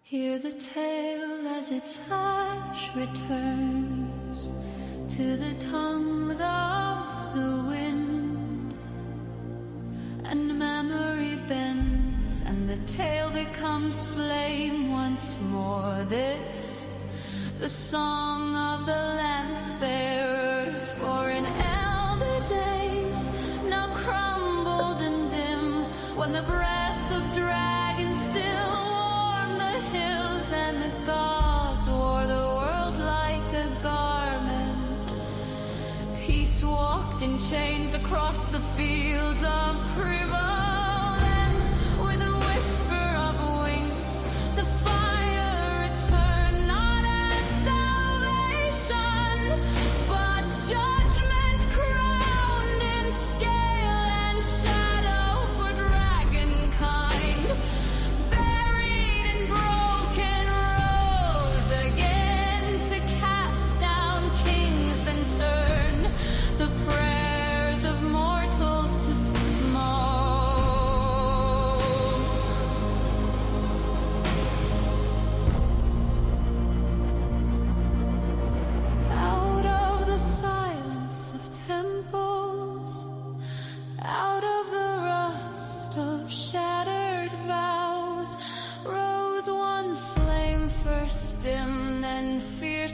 Hear the tale as its hush returns to the tongues of the wind, and memory bends, and the tale becomes flame once more. This, the song of the lance-bearers, for in elder days, now crumbled and dim, when the breath of dragons still warmed the hills, and the gods wore the world like a garment. Peace walked in chains across the fields of Kriva.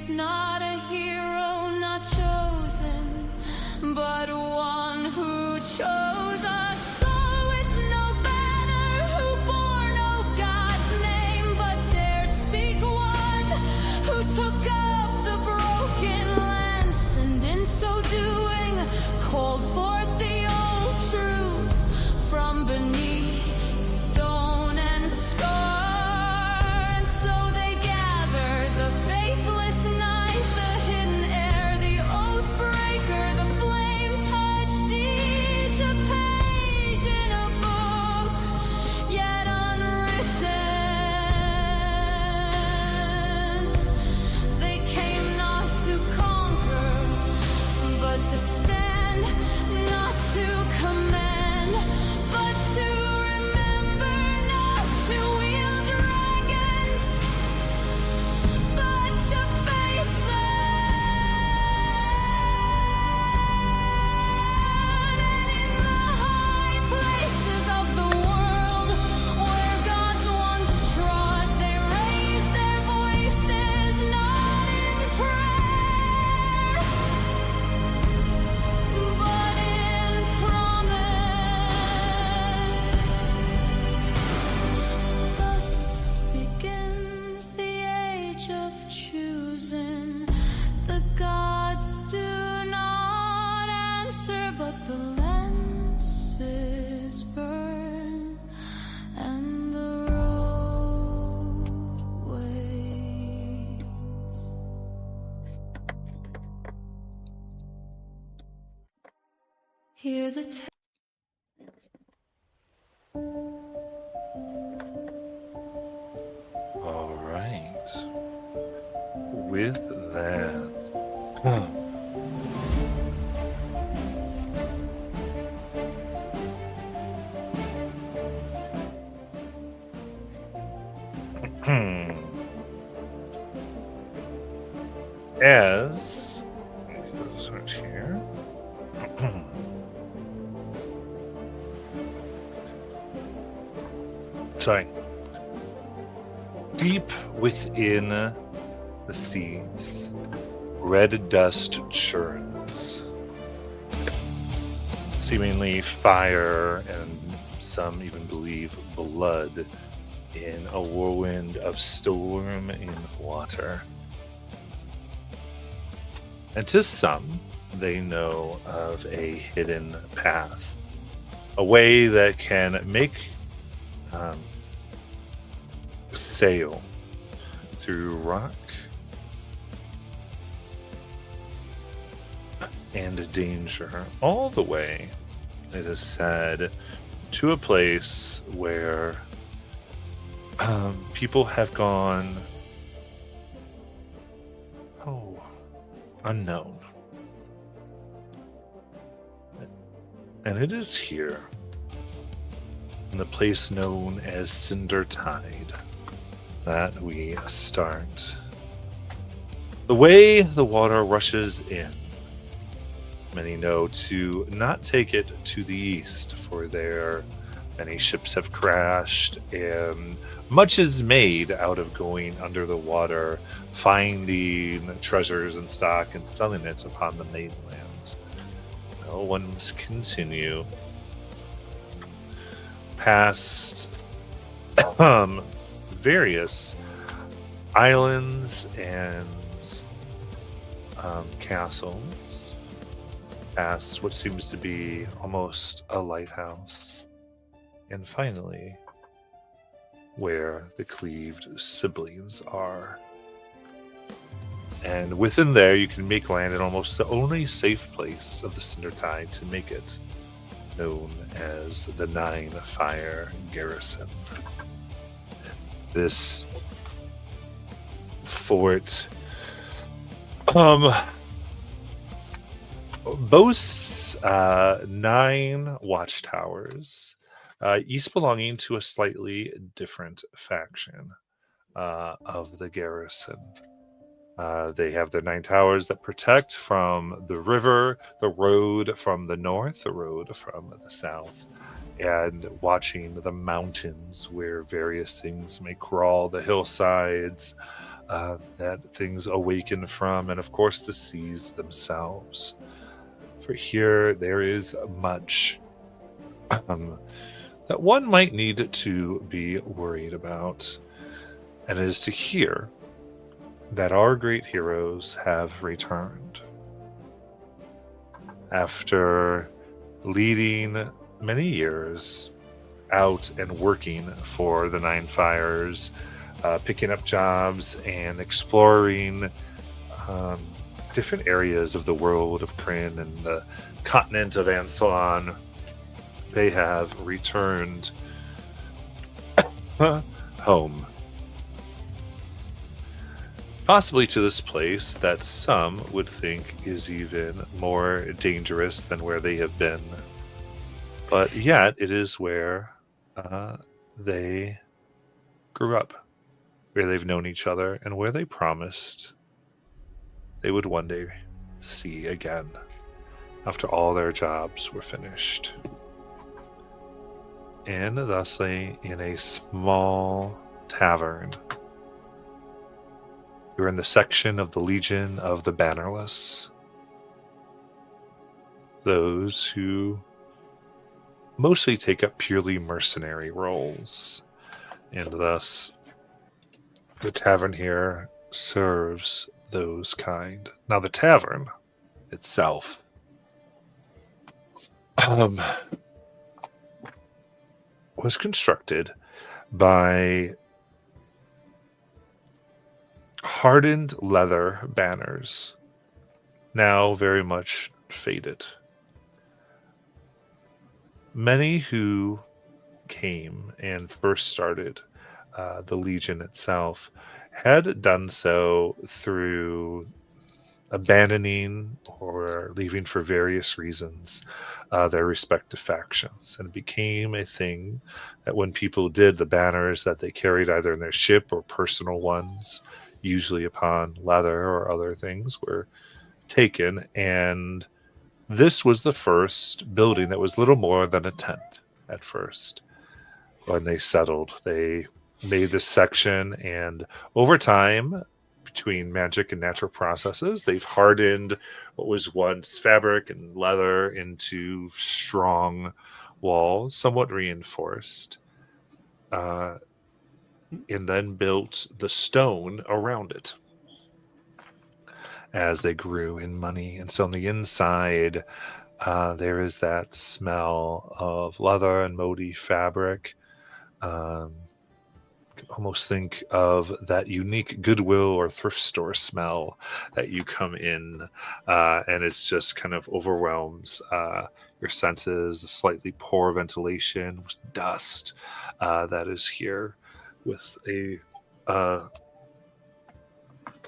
Not a hero, not chosen, but one who chose a soul with no banner, who bore no God's name, but dared speak one, who took up the broken lance, and in so doing called forth the old truths from beneath stone and scar. And so they gathered the faithless, to stand, not to command, but to remember, not to wield dragons, but to face them. And in the high places of the world, where gods once trod, they raised their voices, not in prayer, but in promise. Thus begins the age of choosing. The gods do not answer, but the lances burn, and the road waits. Hear the All right. With that, as start here. Sorry. Deep within the seas, red dust churns. Seemingly fire, and some even believe blood, in a whirlwind of storm in water. And to some, they know of a hidden path, a way that can make sail through rock and danger, all the way, it is said, to a place where people have gone unknown. And it is here, in the place known as Cinder Tide, that we start. The way the water rushes in, many know to not take it to the east, for there many ships have crashed, and much is made out of going under the water, finding treasures and stock, and selling it upon the mainland. No one must continue past various islands and castles, past what seems to be almost a lighthouse, and finally, where the cleaved siblings are. And within there, you can make land in almost the only safe place of the Cindertide to make it, known as the Nine Fire Garrison. This fort boasts 9 watchtowers, each belonging to a slightly different faction of the garrison. They have their 9 towers that protect from the river, the road from the north, the road from the south, and watching the mountains where various things may crawl, the hillsides that things awaken from, and of course the seas themselves. For here there is much that one might need to be worried about, and it is to hear that our great heroes have returned. After leading many years out and working for the Nine Fires, picking up jobs and exploring different areas of the world of Krynn and the continent of Ansalon, they have returned home. Possibly to this place that some would think is even more dangerous than where they have been. But yet, it is where they grew up, where they've known each other, and where they promised they would one day see again after all their jobs were finished. And thusly, in a small tavern, you're in the section of the Legion of the Bannerless. Those who mostly take up purely mercenary roles. And thus, the tavern here serves those kind. Now, the tavern itself was constructed by hardened leather banners, now very much faded. Many who came and first started the Legion itself had done so through abandoning or leaving for various reasons their respective factions, and it became a thing that when people did, the banners that they carried either in their ship or personal ones, usually upon leather or other things, were taken. And this was the first building that was little more than a tent at first. When they settled, they made this section, and over time, between magic and natural processes, they've hardened what was once fabric and leather into strong walls, somewhat reinforced, and then built the stone around it as they grew in money. And so on the inside, there is that smell of leather and moldy fabric. Can almost think of that unique Goodwill or thrift store smell that you come in, and it's just kind of overwhelms your senses. Slightly poor ventilation with dust that is here, with a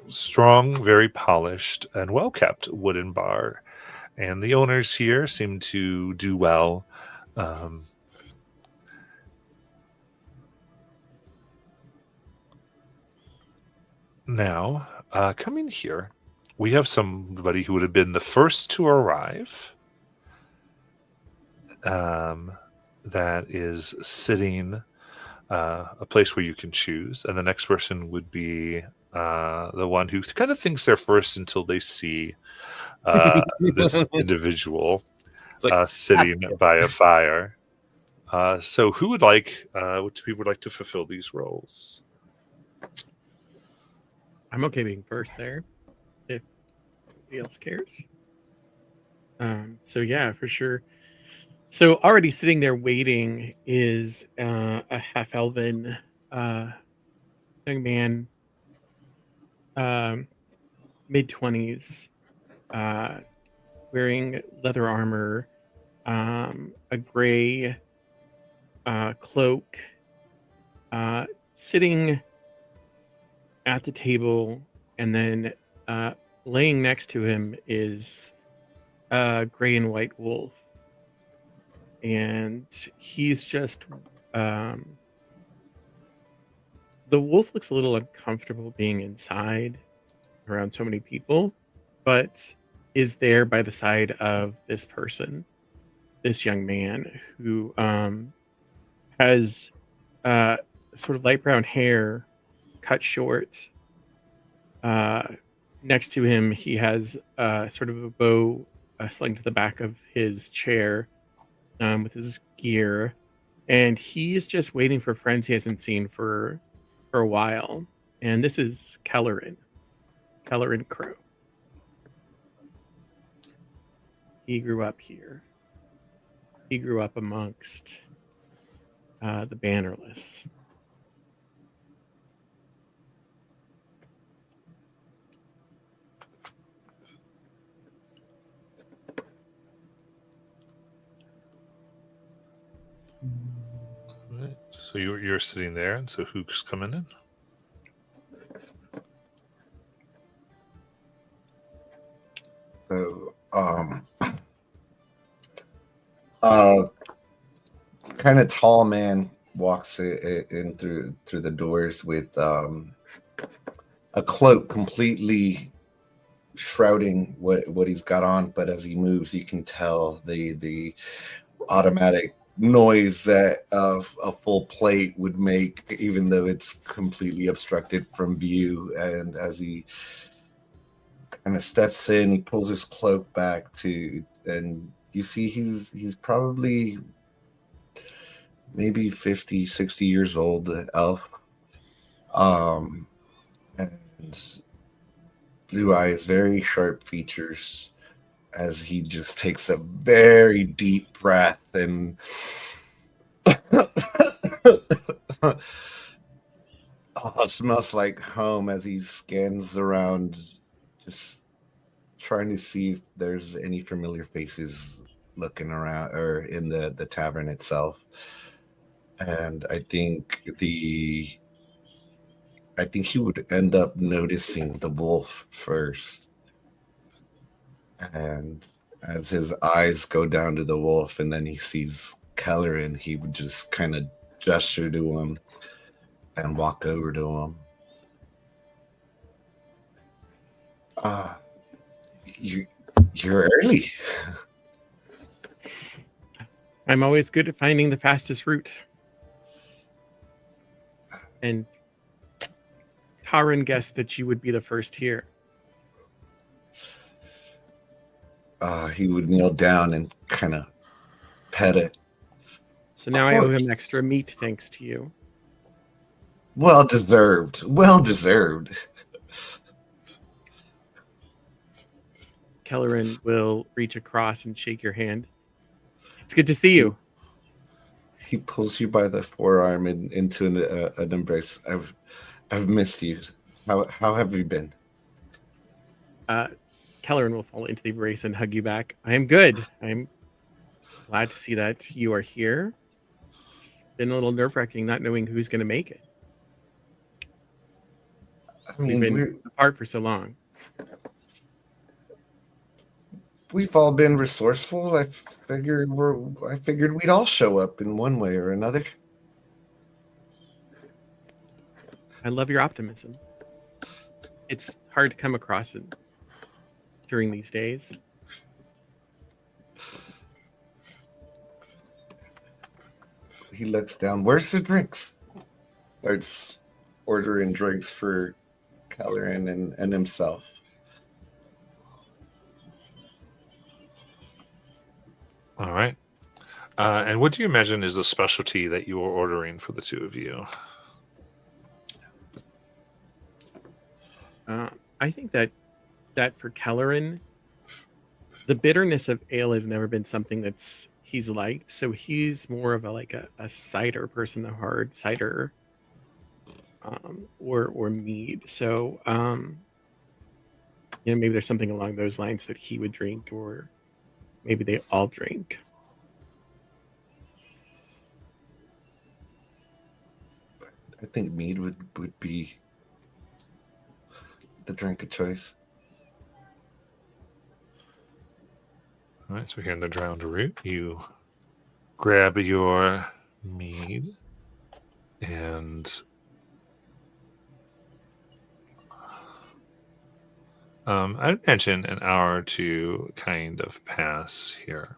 strong, very polished, and well-kept wooden bar. And the owners here seem to do well. Now, coming here, we have somebody who would have been the first to arrive. That is sitting a place where you can choose, and the next person would be the one who kind of thinks they're first until they see this individual It's like, sitting by a fire. So, who would like? Which people would like to fulfill these roles? I'm okay being first there, if nobody else cares. So yeah, for sure. So already sitting there waiting is a half elven young man, mid-20s, wearing leather armor, a gray cloak, sitting at the table, and then laying next to him is a gray and white wolf. And he's just the wolf looks a little uncomfortable being inside around so many people, but is there by the side of this person, this young man who has sort of light brown hair cut short. Next to him, he has sort of a bow slung to the back of his chair with his gear, and he's just waiting for friends he hasn't seen for a while. And this is Kellerin Crow. He grew up here. He grew up amongst the bannerless. Right. So you're sitting there, and so who's coming in? So, kind of tall man walks in through the doors with a cloak completely shrouding what he's got on. But as he moves, you can tell the automatic noise that a full plate would make, even though it's completely obstructed from view. And as he kind of steps in, he pulls his cloak back and you see he's probably maybe 50, 60 years old, elf. And blue eyes, very sharp features, as he just takes a very deep breath and smells like home as he scans around, just trying to see if there's any familiar faces looking around or in the tavern itself. And I think he would end up noticing the wolf first. And as his eyes go down to the wolf and then he sees Kellerin, he would just kind of gesture to him and walk over to him. You're early. I'm always good at finding the fastest route. And Taran guessed that you would be the first here. He would kneel down and kind of pet it. So now I owe him extra meat thanks to you. Well deserved. Well deserved. Kellerin will reach across and shake your hand. It's good to see you. He pulls you by the forearm into an embrace. I've missed you. How have you been? Kellerin will fall into the embrace and hug you back. I am good. I'm glad to see that you are here. It's been a little nerve-wracking not knowing who's going to make it. I mean, We've been apart for so long. We've all been resourceful. I figured we'd all show up in one way or another. I love your optimism. it's hard to come across it during these days. He looks down. Where's the drinks? Starts ordering drinks for Caloran and himself. All right. And what do you imagine is the specialty that you are ordering for the two of you? I think that for Kelleran, the bitterness of ale has never been something that's he's liked. So he's more of a cider person, a hard cider, or mead. So maybe there's something along those lines that he would drink, or maybe they all drink. I think mead would be the drink of choice. All right, so here in the drowned root, you grab your mead and I'd mention an hour or two kind of pass here.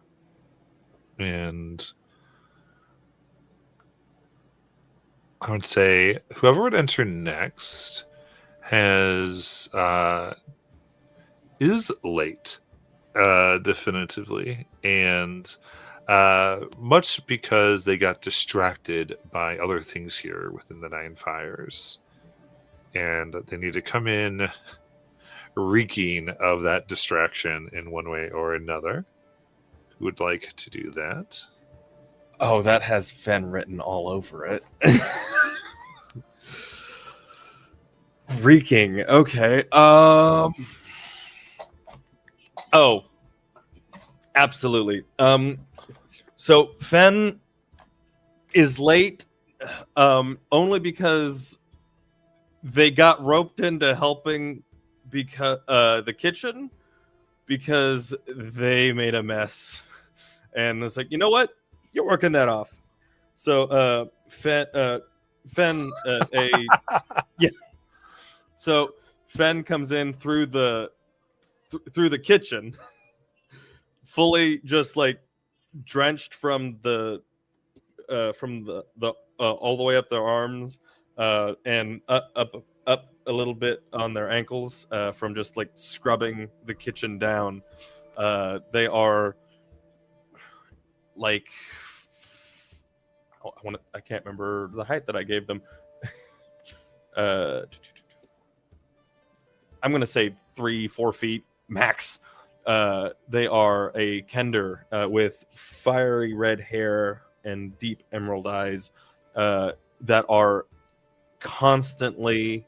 And I would say whoever would enter next is late, definitively, and much because they got distracted by other things here within the Nine Fires, and they need to come in reeking of that distraction in one way or another. Who would like to do that? Oh, that has Fen written all over it. Reeking. Okay. Oh, absolutely. So Fen is late only because they got roped into helping because the kitchen, because they made a mess, and it's like, you know what, you're working that off. So Fen yeah. So Fen comes in through the kitchen, fully just like drenched from the all the way up their arms, and up a little bit on their ankles, from just like scrubbing the kitchen down. They are like, I can't remember the height that I gave them. I'm gonna say 3-4 feet max. They are a Kender with fiery red hair and deep emerald eyes, that are constantly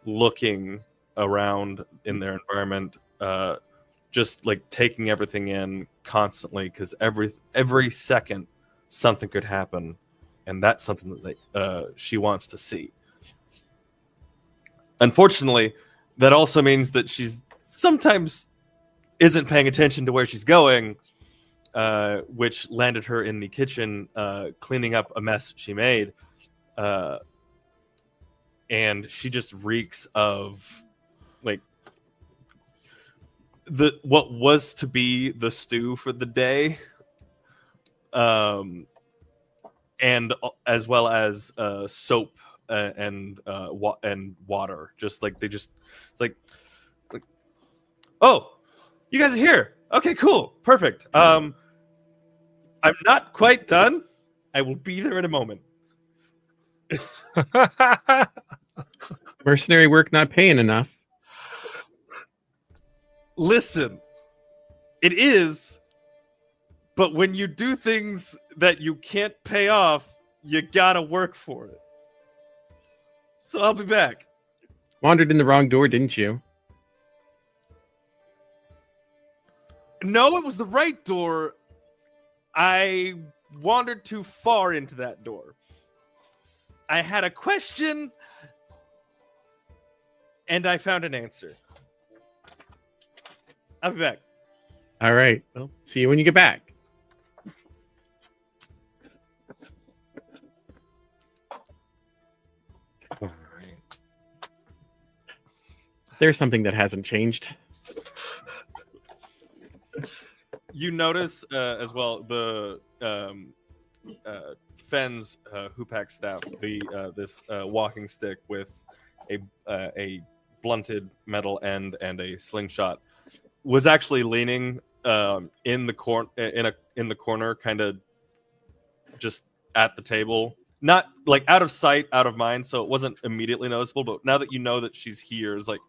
looking around in their environment, just like taking everything in constantly, because every second something could happen, and that's something that she wants to see. Unfortunately, that also means that she's sometimes isn't paying attention to where she's going, which landed her in the kitchen, cleaning up a mess she made. And she just reeks of like what was to be the stew for the day, and as well as soap and water. Just like it's like, oh, you guys are here. Okay, cool, perfect. I'm not quite done. I will be there in a moment. Mercenary work not paying enough. Listen, it is, but when you do things that you can't pay off, you gotta work for it. So I'll be back. Wandered in the wrong door, didn't you? No, it was the right door. I wandered too far into that door. I had a question, and I found an answer. I'll be back. All right. Well, see you when you get back. All right. There's something that hasn't changed. You notice as well the Fenn's Hoopak staff, this walking stick with a blunted metal end and a slingshot, was actually leaning in the corner, kind of just at the table, not like out of sight, out of mind. So it wasn't immediately noticeable. But now that you know that she's here, is like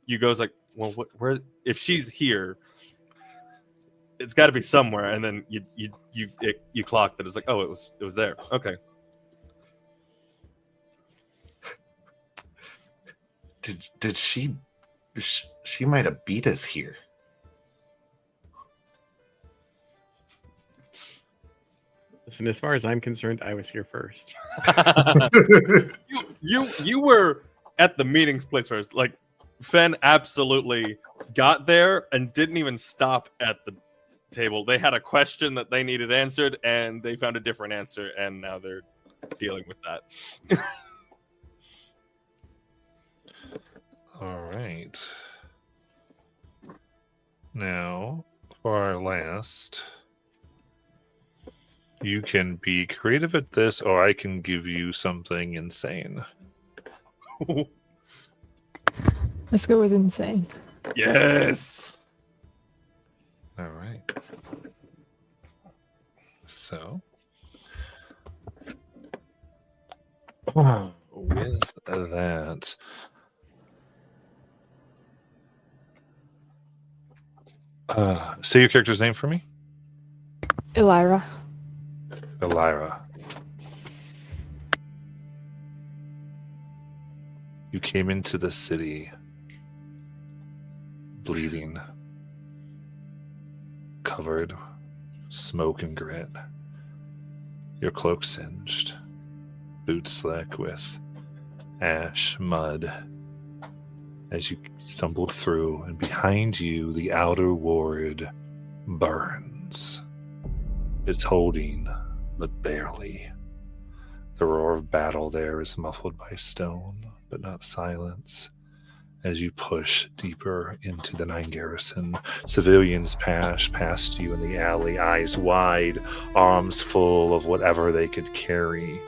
you goes like, well, where if she's here? It's got to be somewhere, and then you clock that. It's like, oh, it was there. Okay. Did she might have beat us here. Listen, as far as I'm concerned, I was here first. You were at the meeting place first. Like, Fenn absolutely got there and didn't even stop at the table. They had a question that they needed answered, and they found a different answer, and now they're dealing with that. All right. Now, for our last, you can be creative at this, or I can give you something insane. Let's go with insane. Yes. All right. So, with that, say your character's name for me. Elira. Elira. You came into the city bleeding, covered, smoke and grit. Your cloak singed, boots slick with ash, mud. As you stumbled through, and behind you, the outer ward burns. It's holding, but barely. The roar of battle there is muffled by stone, but not silence. As you push deeper into the 9 garrison, civilians pass past you in the alley, eyes wide, arms full of whatever they could carry.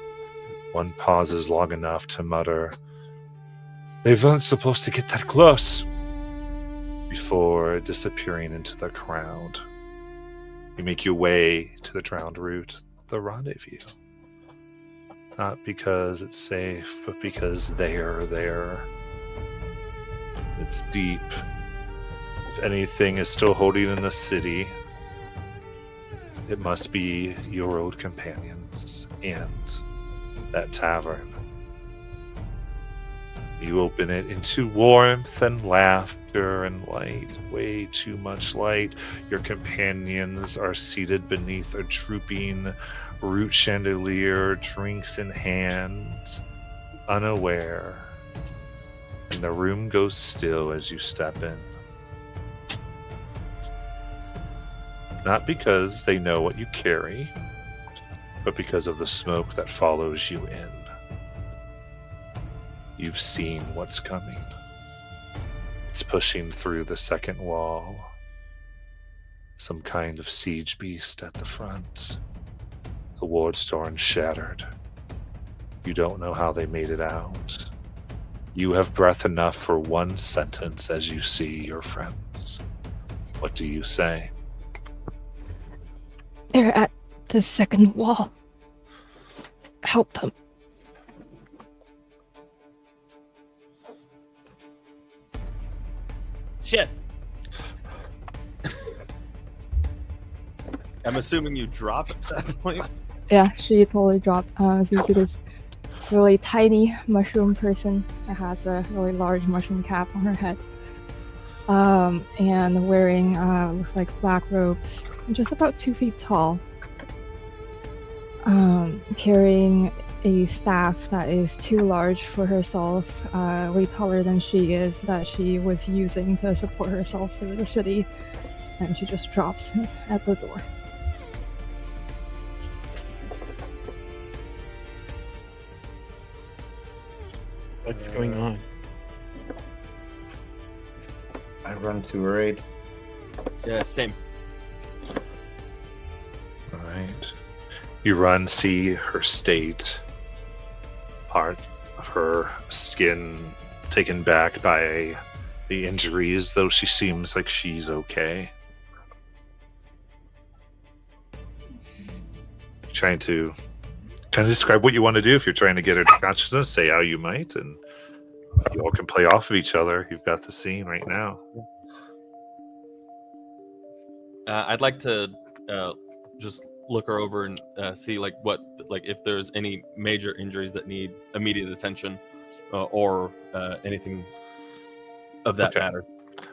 One pauses long enough to mutter, "They weren't supposed to get that close," before disappearing into the crowd. You make your way to the drowned route, the rendezvous. Not because it's safe, but because they're there. It's deep. If anything is still holding in the city, it must be your old companions and that tavern. You open it into warmth and laughter and light, way too much light. Your companions are seated beneath a drooping root chandelier, drinks in hand, unaware. And the room goes still as you step in. Not because they know what you carry, but because of the smoke that follows you in. You've seen what's coming. It's pushing through the second wall. Some kind of siege beast at the front. The wardstone shattered. You don't know how they made it out. You have breath enough for one sentence as you see your friends. What do you say? They're at the second wall. Help them. Shit. I'm assuming you drop at that point. Yeah, she totally dropped. So you see this really tiny mushroom person that has a really large mushroom cap on her head. And wearing, looks like black robes, just about 2 feet tall. Carrying a staff that is too large for herself, way taller than she is, that she was using to support herself through the city. And she just drops at the door. What's going on? I run to her aid. Yeah, same. All right. You run, see her state, part of her skin taken back by the injuries, though she seems like she's okay. Trying to kind of describe what you want to do. If you're trying to get her to consciousness, say how you might, and you all can play off of each other. You've got the scene right now. I'd like to just look her over and see like if there's any major injuries that need immediate attention or anything of that Okay. matter.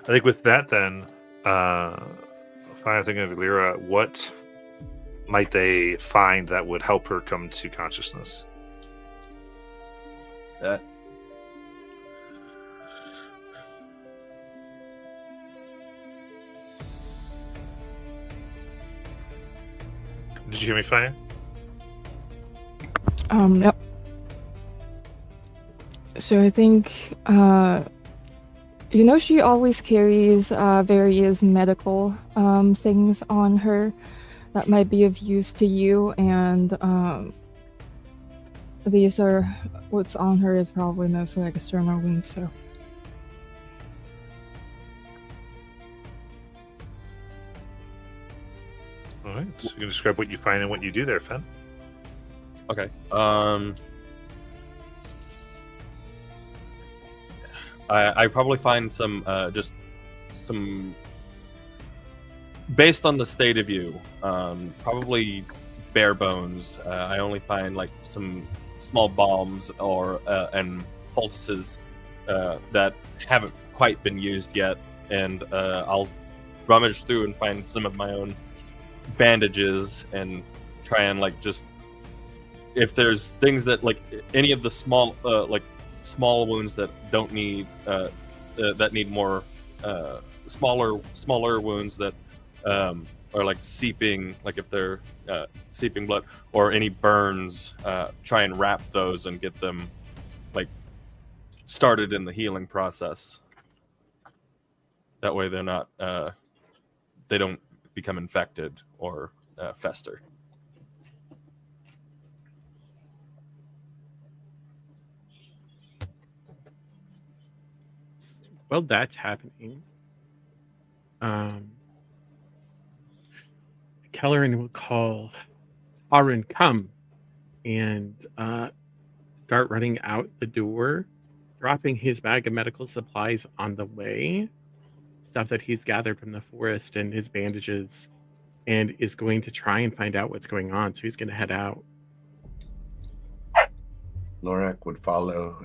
I think with that, then, final thing of Lyra, what might they find that would help her come to consciousness? Did you hear me, Fire? Yep. So I think, she always carries various medical things on her that might be of use to you, and these are what's on her is probably mostly like external wounds. So All right. So you can describe what you find and what you do there, Fen. Okay. I probably find some just some based on the state of you, probably bare bones. I only find like some small bombs or and poultices that haven't quite been used yet, and I'll rummage through and find some of my own bandages and try and like just if there's things that like any of the small small wounds that don't need that need more smaller wounds that are like seeping, like if they're seeping blood or any burns, try and wrap those and get them like started in the healing process. That way they're not they don't become infected or fester. Well, that's happening. Kelleran will call Arun, come, and start running out the door, dropping his bag of medical supplies on the way, stuff that he's gathered from the forest and his bandages, and is going to try and find out what's going on. So he's going to head out. Lorak would follow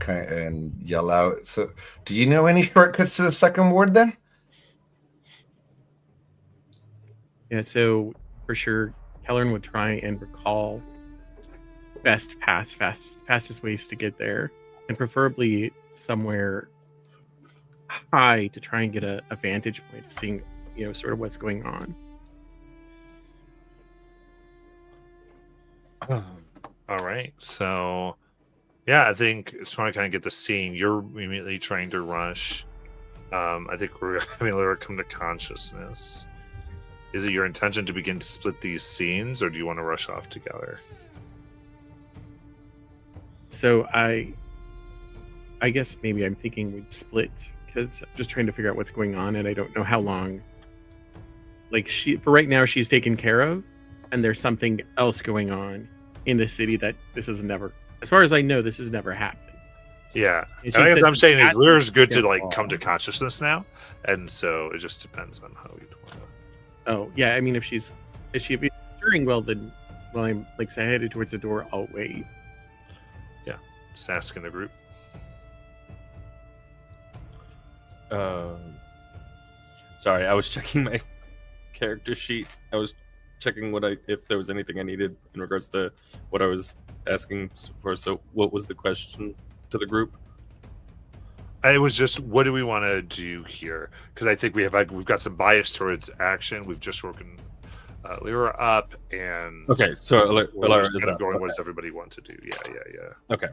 and yell out. So, do you know any shortcuts to the second ward then? Yeah, so for sure, Kelleran would try and recall fastest ways to get there, and preferably somewhere high to try and get a vantage point of seeing, sort of what's going on. All right. So, yeah, I think just want to kind of get the scene. You're immediately trying to rush. I think we're having Lyra come to consciousness. Is it your intention to begin to split these scenes, or do you want to rush off together? So I guess maybe I'm thinking we'd split, because I'm just trying to figure out what's going on, and I don't know how long. Like, for right now, she's taken care of, and there's something else going on in the city that this has never, as far as I know, this has never happened. Yeah. And And I guess said I'm saying is that Lyra's good to get like off. come to consciousness now, and so it just depends on how you want to. Oh, yeah, I mean, if she's stirring well, then while I'm like headed towards the door, I'll wait. Just asking the group. Sorry, I was checking my character sheet. I was checking if there was anything I needed in regards to what I was asking for. So, what was the question to the group? It was just, what do we want to do here? Because I think we've got some bias towards action. We've just woken Lyra up, and Okay, so we're Lyra just is kind of up. going. Okay. What does everybody want to do? Yeah. Okay.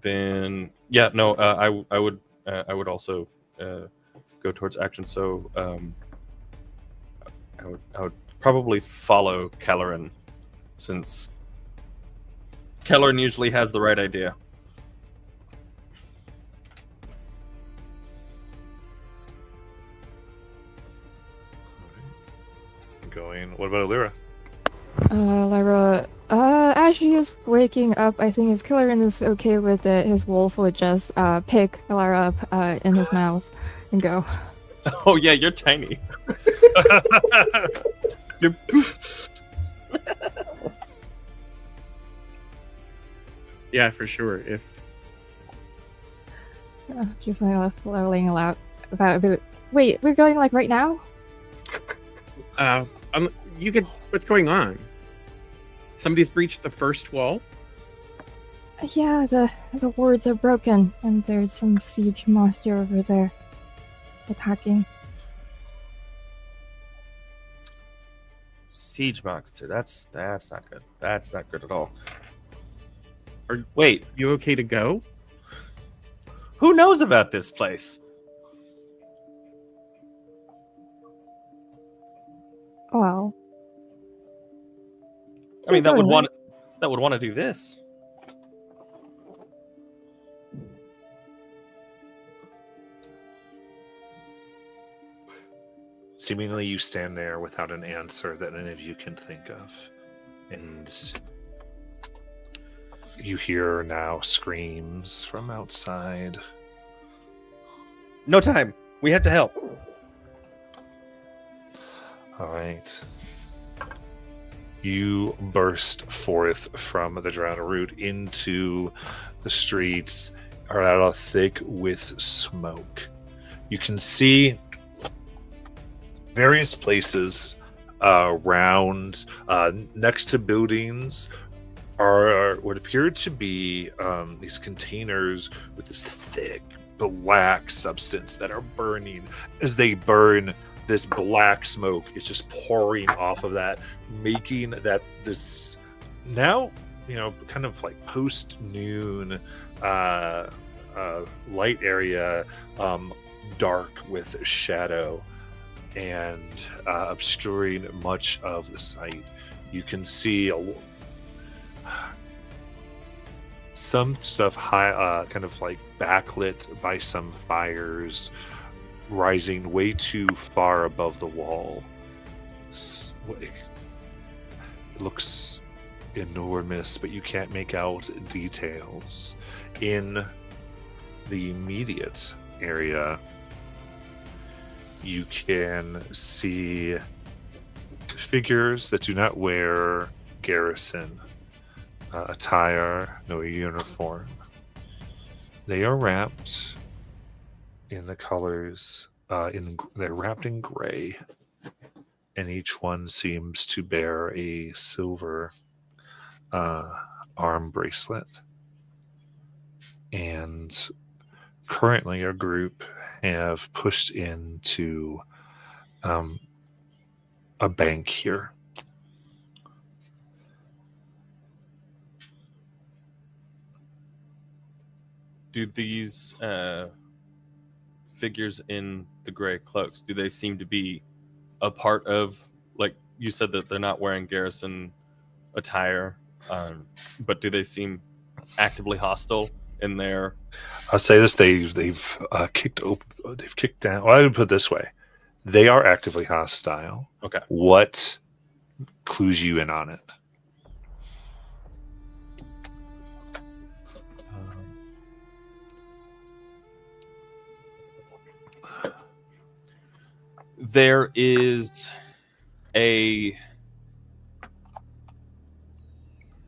Then yeah, no, I would also go towards action. So I would probably follow Kelleran, since Kelleran usually has the right idea. Going. What about Lyra? Lyra, as she is waking up, I think if Kelleran is okay with it, his wolf would just pick Lyra up in his mouth and go. Oh yeah, you're tiny. You're Yeah, for sure. If Just like flailing about a bit. Wait, we're going like right now? you could, what's going on? Somebody's breached the first wall. Yeah, the wards are broken, and there's some siege monster over there attacking. Siege monster. That's not good. That's not good at all. Wait, You okay to go? who knows about this place? Well, I mean, that would Totally. want to do this. Seemingly, you stand there without an answer that any of you can think of. And you hear now screams from outside. No time. We have to help. All right. You burst forth from the drowned root into the streets, are out of thick with smoke. You can see various places around, next to buildings, are what appear to be these containers with this thick black substance that are burning. As they burn, this black smoke is just pouring off of that, making that this now, kind of like post-noon light area dark with shadow and obscuring much of the sight. You can see some stuff high, kind of like backlit by some fires, rising way too far above the wall. It looks enormous, but you can't make out details. In the immediate area, you can see figures that do not wear garrison attire, no uniform. They are wrapped in the colors, they're wrapped in gray, and each one seems to bear a silver arm bracelet. And currently, our group have pushed into a bank here. Do these figures in the gray cloaks, do they seem to be a part of, like you said that they're not wearing garrison attire, but do they seem actively hostile in their... I'll say this: they've kicked down. Well, I would put it this way: they are actively hostile. Okay. What clues you in on it? There is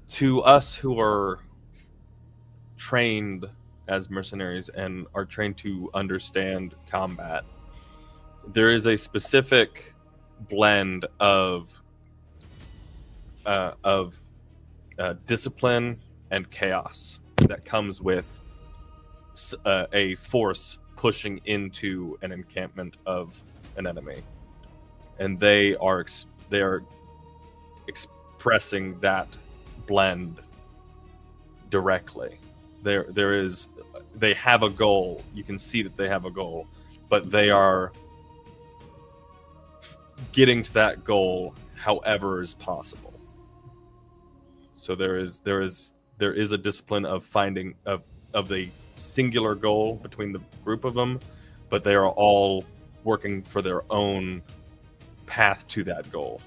to us who are trained as mercenaries and are trained to understand combat, there is a specific blend of discipline and chaos that comes with a force pushing into an encampment of an enemy, and they are expressing that blend directly. They have a goal. You can see that they have a goal, but they are getting to that goal however is possible. So there is a discipline of finding of a singular goal between the group of them, but they are all working for their own path to that goal.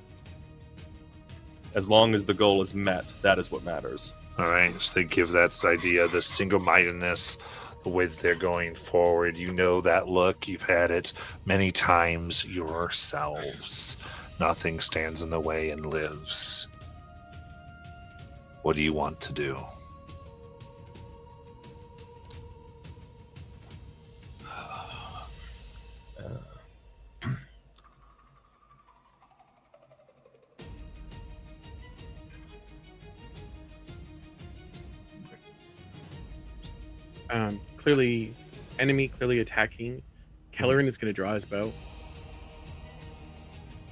As long as the goal is met, that is what matters. All right, so they give that idea, the single-mindedness, the way that they're going forward. You know that look. You've had it many times yourselves. Nothing stands in the way and lives. What do you want to do? Clearly, enemy clearly attacking. Kelleran is going to draw his bow.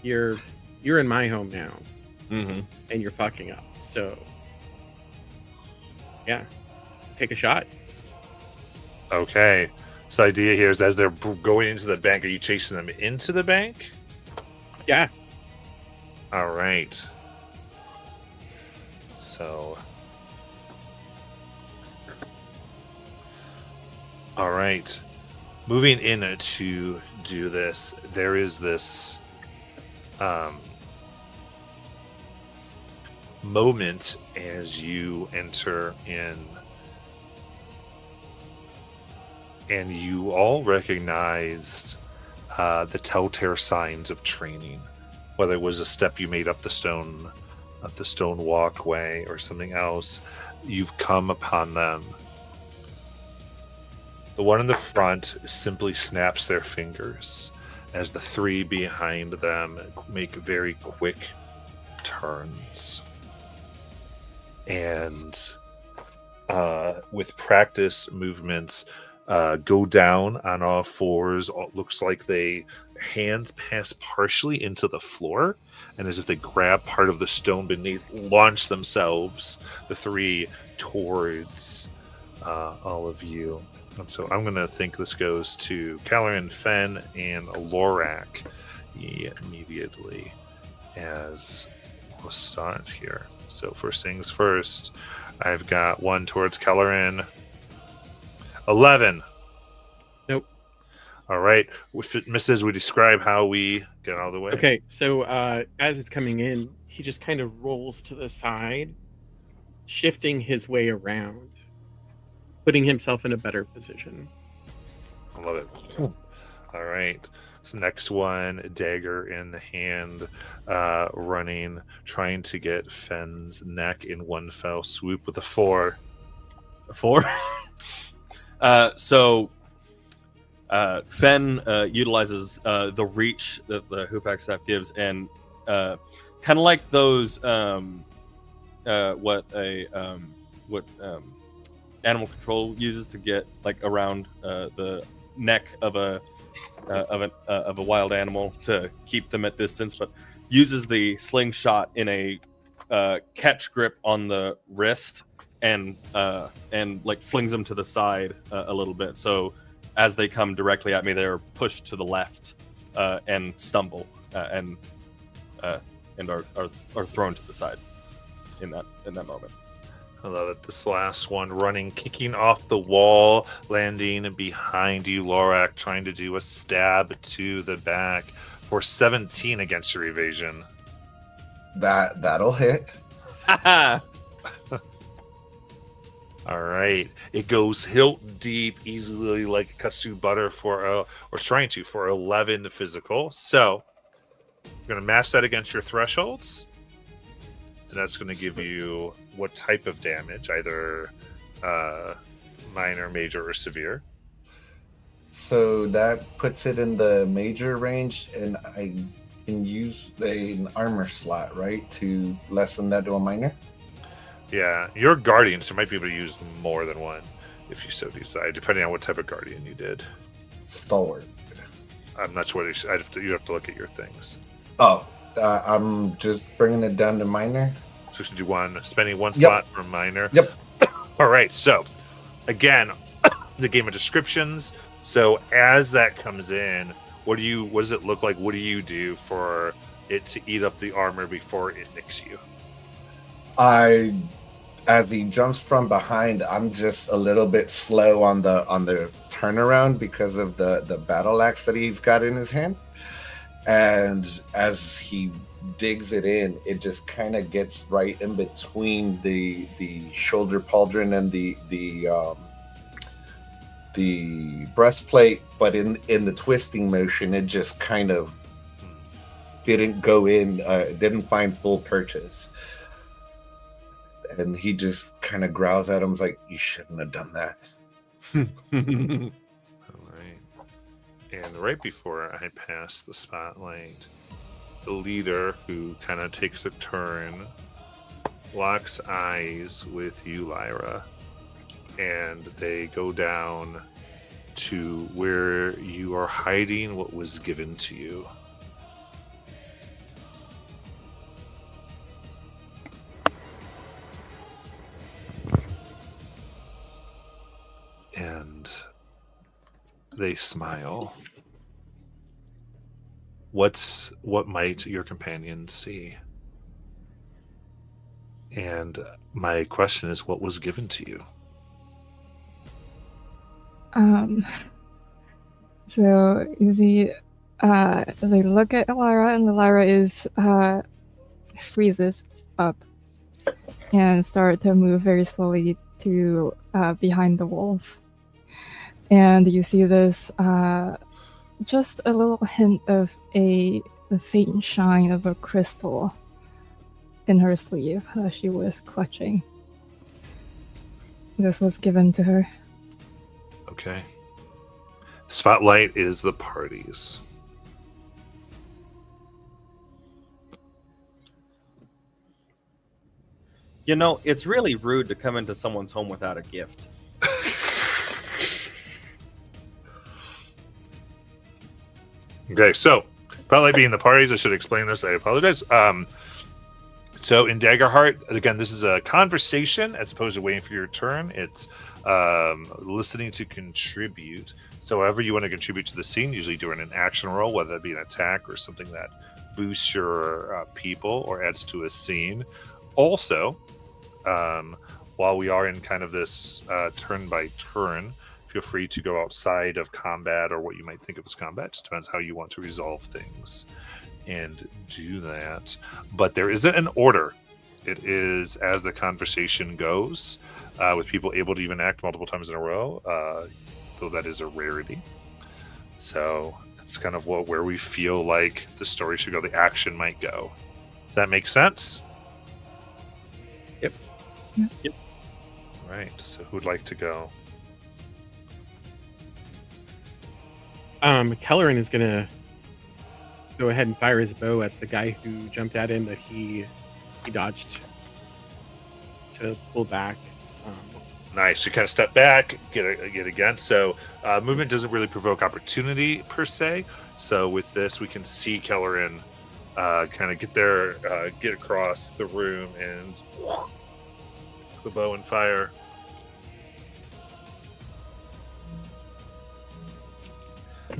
You're in my home now, and you're fucking up. So, yeah, take a shot. Okay. So the idea here is as they're going into the bank, are you chasing them into the bank? Yeah. All right. So. All right. Moving in to do this, there is this moment as you enter in, and you all recognized the telltale signs of training, whether it was a step you made up the stone walkway or something else. You've come upon them. The one in the front simply snaps their fingers as the three behind them make very quick turns. And with practice movements, go down on all fours. It looks like they hands pass partially into the floor, and as if they grab part of the stone beneath, launch themselves, the three, towards all of you. And so I'm going to think this goes to Kelleran, Fen, and Lorak immediately as we'll start here. So first things first, I've got one towards Kelleran. 11. Nope. All right. If it misses, we describe how we get out of the way. Okay, so as it's coming in, he just kind of rolls to the side, shifting his way around, putting himself in a better position. I love it. All right. So next one, dagger in the hand, running, trying to get Fen's neck in one fell swoop with a 4. A 4? So Fen utilizes the reach that the Hoopak staff gives, and kind of like those what animal control uses to get like around the neck of a wild animal to keep them at distance, but uses the slingshot in a catch grip on the wrist and like flings them to the side a little bit. So as they come directly at me, they're pushed to the left and stumble and are thrown to the side in that moment. I love it. This last one, running, kicking off the wall, landing behind you, Lorak, trying to do a stab to the back for 17 against your evasion. That'll hit. All right. It goes hilt deep, easily like it cuts through butter for 11 physical. So I'm going to match that against your thresholds. So that's going to give you what type of damage, either minor, major, or severe. So that puts it in the major range, and I can use an armor slot, right, to lessen that to a minor? Yeah, you're guardian, so you might be able to use more than one if you so decide, depending on what type of guardian you did. Stalwart. I'm not sure. You'd have to look at your things. Oh, I'm just bringing it down to minor. So just do one, spending one slot for minor. Yep. All right. So, again, the game of descriptions. So as that comes in, what does it look like? What do you do for it to eat up the armor before it nicks you? As he jumps from behind, I'm just a little bit slow on the turnaround because of the battle axe that he's got in his hand. And as he digs it in, it just kind of gets right in between the shoulder pauldron and the breastplate, but in the twisting motion, it just kind of didn't go in, didn't find full purchase. And he just kind of growls at him, like, "You shouldn't have done that." All right. And right before I pass the spotlight, the leader, who kind of takes a turn, locks eyes with you, Lyra, and they go down to where you are hiding what was given to you. And they smile. What might your companions see? And my question is, what was given to you? So you see, they look at Lyra, and Lyra is freezes up and start to move very slowly to behind the wolf. And you see this just a little hint of the faint shine of a crystal in her sleeve that she was clutching. This was given to her. Okay. Spotlight is the party's. You know, it's really rude to come into someone's home without a gift. Okay, so Spotlight being the parties, I should explain this. I apologize. So in Daggerheart, again, this is a conversation as opposed to waiting for your turn. It's listening to contribute. So however you want to contribute to the scene, usually during an action roll, whether it be an attack or something that boosts your people or adds to a scene. Also, while we are in kind of this turn by turn, feel free to go outside of combat or what you might think of as combat. Just depends how you want to resolve things and do that. But there isn't an order. It is as the conversation goes, with people able to even act multiple times in a row, though that is a rarity. So it's kind of where we feel like the story should go, the action might go. Does that make sense? Yep. Yep. Right. So who'd like to go? Kelleran is gonna go ahead and fire his bow at the guy who jumped at him, but he dodged to pull back. Nice. You kind of step back, get against. So movement doesn't really provoke opportunity per se. So with this, we can see Kelleran kind of get there, get across the room, and the bow and fire.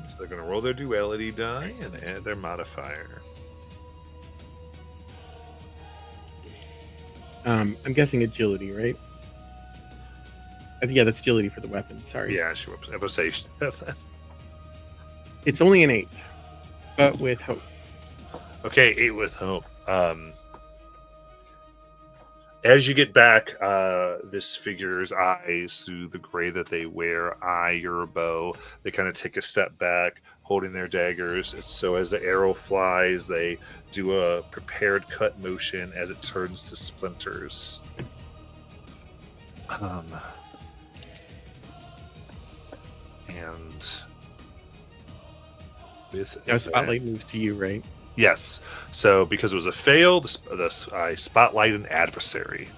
So they're going to roll their duality die and add their modifier. I'm guessing agility, right? Yeah, that's agility for the weapon. Sorry. Yeah, sure. I was say It's only an 8, but with hope. Okay, 8 with hope. As you get back, this figure's eyes, through the gray that they wear, eye your bow. They kind of take a step back, holding their daggers. So as the arrow flies, they do a prepared cut motion as it turns to splinters. And with Now Spotlight moves to you, right? yes. So because it was a fail, I spotlight an adversary.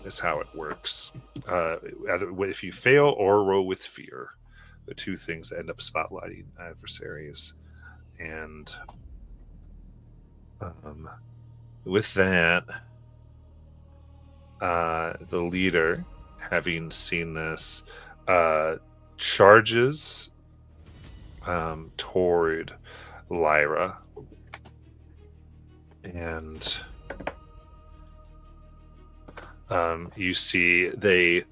Is how it works. Either if you fail or roll with fear, the two things that end up spotlighting adversaries. And with that, the leader, having seen this, charges toward Lyra, and you see they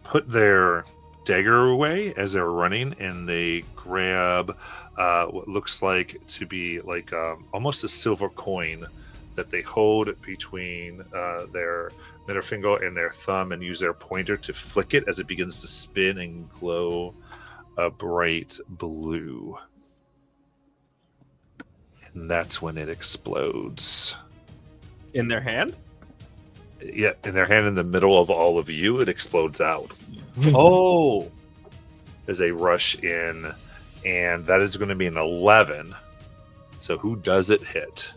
put their dagger away as they're running, and they grab what looks like to be like almost a silver coin that they hold between their middle finger and their thumb, and use their pointer to flick it as it begins to spin and glow a bright blue. And that's when it explodes. In their hand? Yeah, in their hand, in the middle of all of you, it explodes out Oh, as they rush in, and that is going to be an 11. So who does it hit?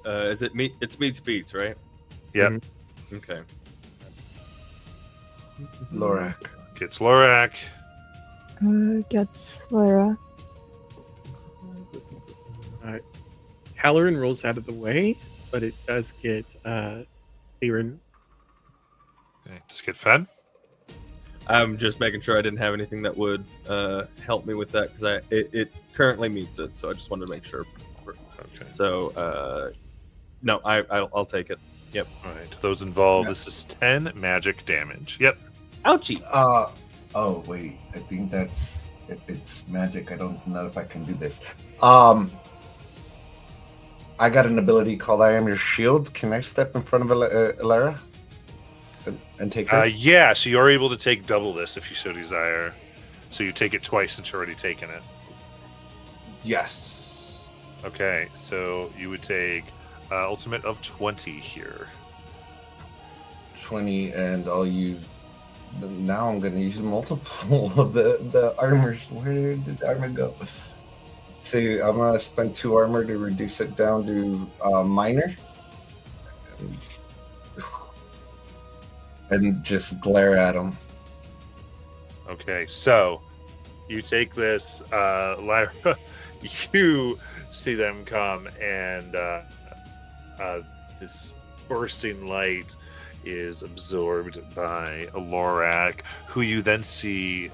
is it meat? It's meets beats, right? Yep, Okay. Lorak. gets Lorak. Gets Lyra. Halloran rolls out of the way, but it does get Theron. Okay, just get Fen. I'm just making sure I didn't have anything that would help me with that because it currently meets it, so I just wanted to make sure. Okay. So no, I'll take it. Yep. All right. Those involved. Yeah. This is 10 magic damage. Yep. Ouchie. Oh wait, I think that's if it's magic. I don't know if I can do this. I got an ability called I Am Your Shield. Can I step in front of Alara and take her? Yeah. So you're able to take double this if you so desire. So you take it twice since you're already taken it. Yes. Okay. So you would take ultimate of 20 here. 20, and I'll use. Now I'm going to use multiple of the armors. Where did the armor go? So I'm going to spend 2 armor to reduce it down to minor. And just glare at him. Okay. So you take this, Lyra. You see them come, and this bursting light is absorbed by Lorak, who you then see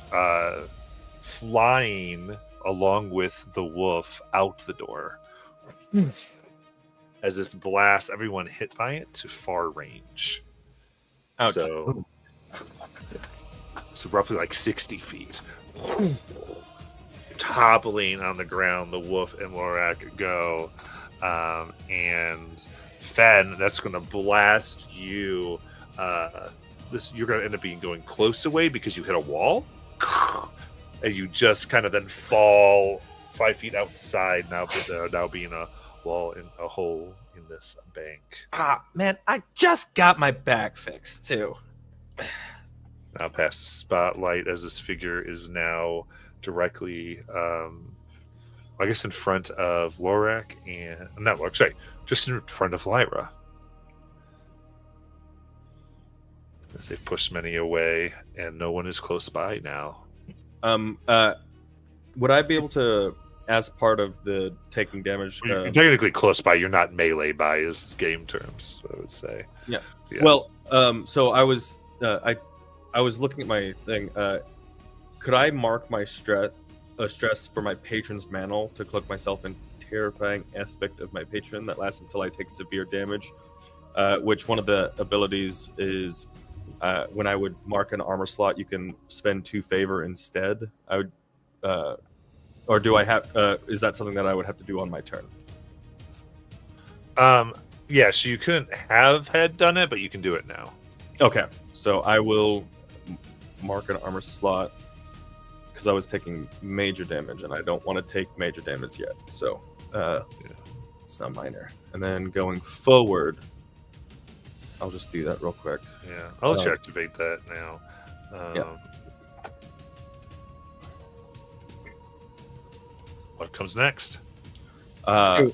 flying along with the wolf out the door. As this blasts everyone hit by it to far range. Ouch. So roughly like 60 feet. Toppling on the ground, the wolf and Lorak go. And Fen, that's going to blast you. You're going to end up going close away because you hit a wall, and you just kind of then fall 5 feet outside. Now being a wall in a hole in this bank. Ah, man, I just got my back fixed too. Now past the spotlight, as this figure is now directly, I guess, in front of Lorak and not Lorak. Sorry. Just in front of Lyra. As they've pushed many away, and no one is close by now. Would I be able to, as part of the taking damage? You're technically close by. You're not melee by as game terms, I would say. Yeah. Well, so I was looking at my thing. Could I mark my stress for my patron's mantle to cloak myself in terrifying aspect of my patron that lasts until I take severe damage, which one of the abilities is when I would mark an armor slot, you can spend 2 favor instead. I would, or do I have? Is that something that I would have to do on my turn? Yeah. So you couldn't had done it, but you can do it now. Okay, so I will mark an armor slot because I was taking major damage and I don't want to take major damage yet. So it's not minor. And then going forward, I'll just do that real quick. Yeah, I'll let you activate that now. Yeah. What comes next? Yep.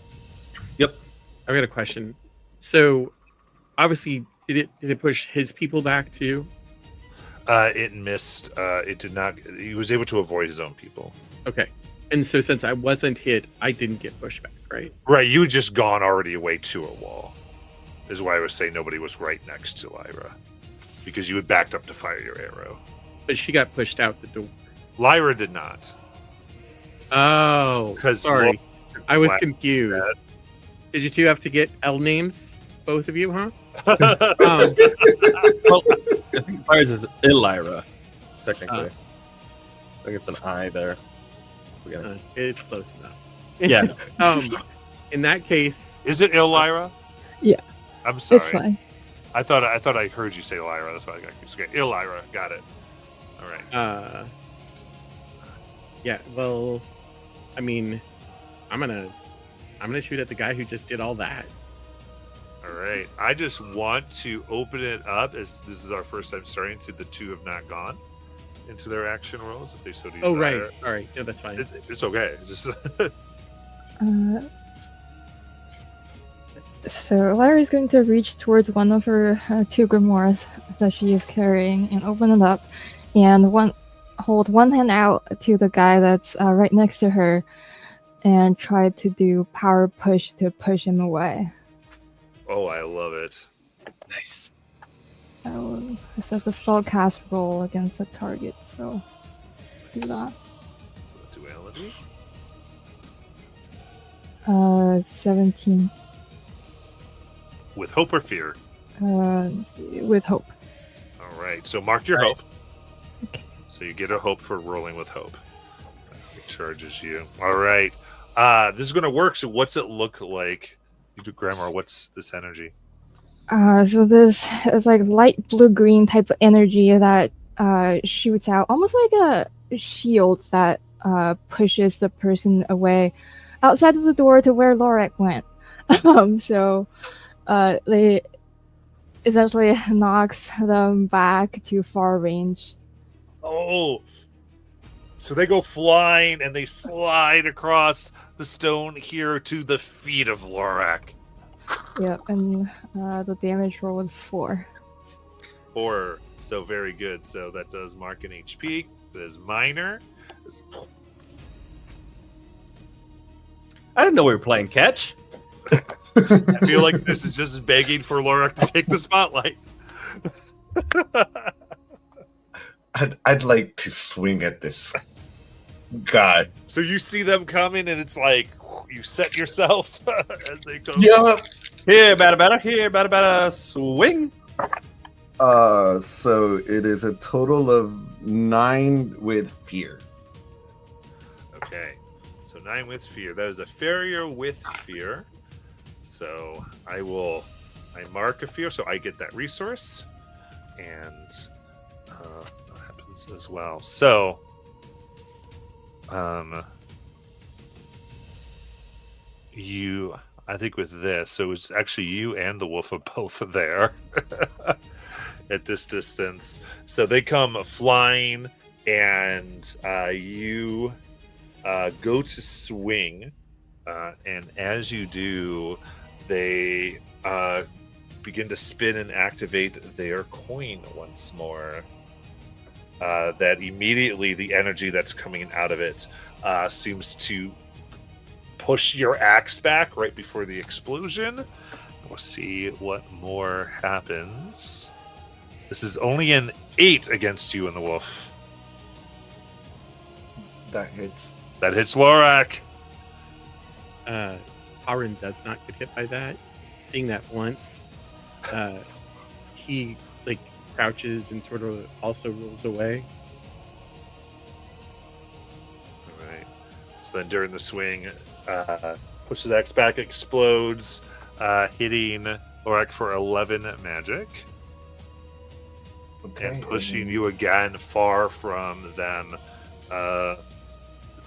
I've got a question. So, obviously, did it push his people back too? It missed. It did not. He was able to avoid his own people. Okay. And so, since I wasn't hit, I didn't get pushed back, right? Right. You had just gone already away to a wall. Is why I was saying nobody was right next to Lyra. because you had backed up to fire your arrow. But she got pushed out the door. Lyra did not. Oh, 'Cause sorry. I was Black- confused. Did you two have to get L names? Both of you, huh? Well, I think Fires is Elira, technically. I think it's an I there. It's close enough. Yeah. In that case, Is it Lyra? Yeah. I'm sorry. It's fine. I thought I heard you say Lyra. That's why I got confused. Okay, Lyra. Got it. All right. yeah. Well, I mean, I'm gonna shoot at the guy who just did all that. All right. I just want to open it up as this is our first time starting. So the two have not gone into their action rolls if they so desire. Oh, right. All right. No, that's fine. It's okay. It's just So Larry's going to reach towards one of her two grimoires that she is carrying and open it up, and hold one hand out to the guy that's right next to her, and try to do power push to push him away. oh, I love it. Nice. So this is a spell cast roll against the target, so do that. So duality. 17. With hope or fear. Let's see, with hope. All right. So mark your Nice. hope. Okay. So you get a hope for rolling with hope. It charges you. All right. This is going to work. So what's it look like? You do grammar. What's this energy? So this is like light blue-green type of energy that shoots out, almost like a shield that pushes the person away outside of the door to where Lorak went. So they essentially knocks them back to far range. Oh. So they go flying and they slide across the stone here to the feet of Lorak. Yep, and the damage roll was 4. Or so very good. So that does mark an HP. That is minor. I didn't know we were playing catch. I feel like this is just begging for Lorak to take the spotlight. I'd like to swing at this guy. So you see them coming, and it's like you set yourself as they come. Yeah. Here, bada, swing. So it is a total of 9 with fear. Okay. So 9 with fear. That is a farrier with fear. So I mark a fear, so I get that resource, and that happens as well. So, I think with this, so it's actually you and the wolf are both there at this distance. So they come flying, and you go to swing, and as you do, they begin to spin and activate their coin once more. That immediately the energy that's coming out of it seems to push your axe back right before the explosion. We'll see what more happens. This is only an 8 against you and the wolf. That hits. That hits Lorak. Harin does not get hit by that. Seeing that once, he like crouches and sort of also rolls away. All right. So then during the swing, pushes X back, explodes, hitting Lorak for 11 magic, Okay. and pushing you again far from them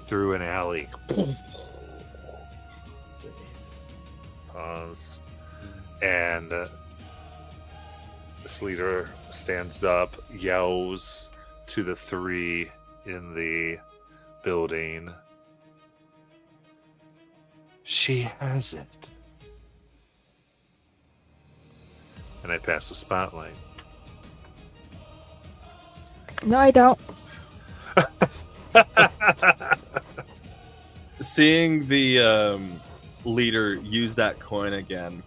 through an alley. Pause. And this leader stands up, yells to the 3 in the building. She has it. And I pass the spotlight. No, I don't. Seeing the leader use that coin again,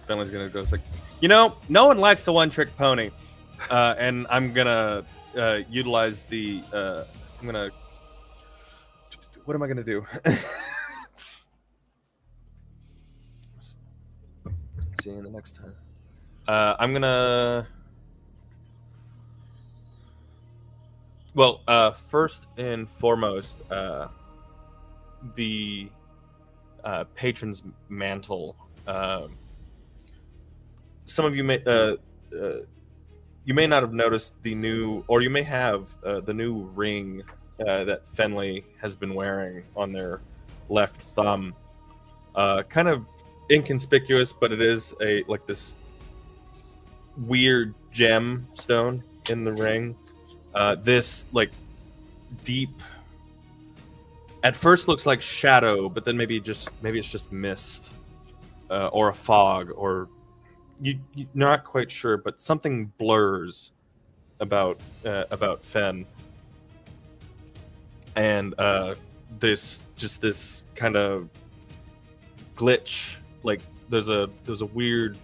Finley's gonna go like, no one likes a one-trick pony, and I'm gonna utilize the. What am I gonna do? See you the next time. I'm gonna. Well, first and foremost, the patron's mantle. Some of you may not have noticed the new, or you may have the new ring that Fenley has been wearing on their left thumb. Kind of inconspicuous, but it is like this weird gemstone in the ring. This like deep, at first looks like shadow, but then maybe it's just mist or a fog, or you're not quite sure, but something blurs about Fen, and this kind of glitch. Like there's a weird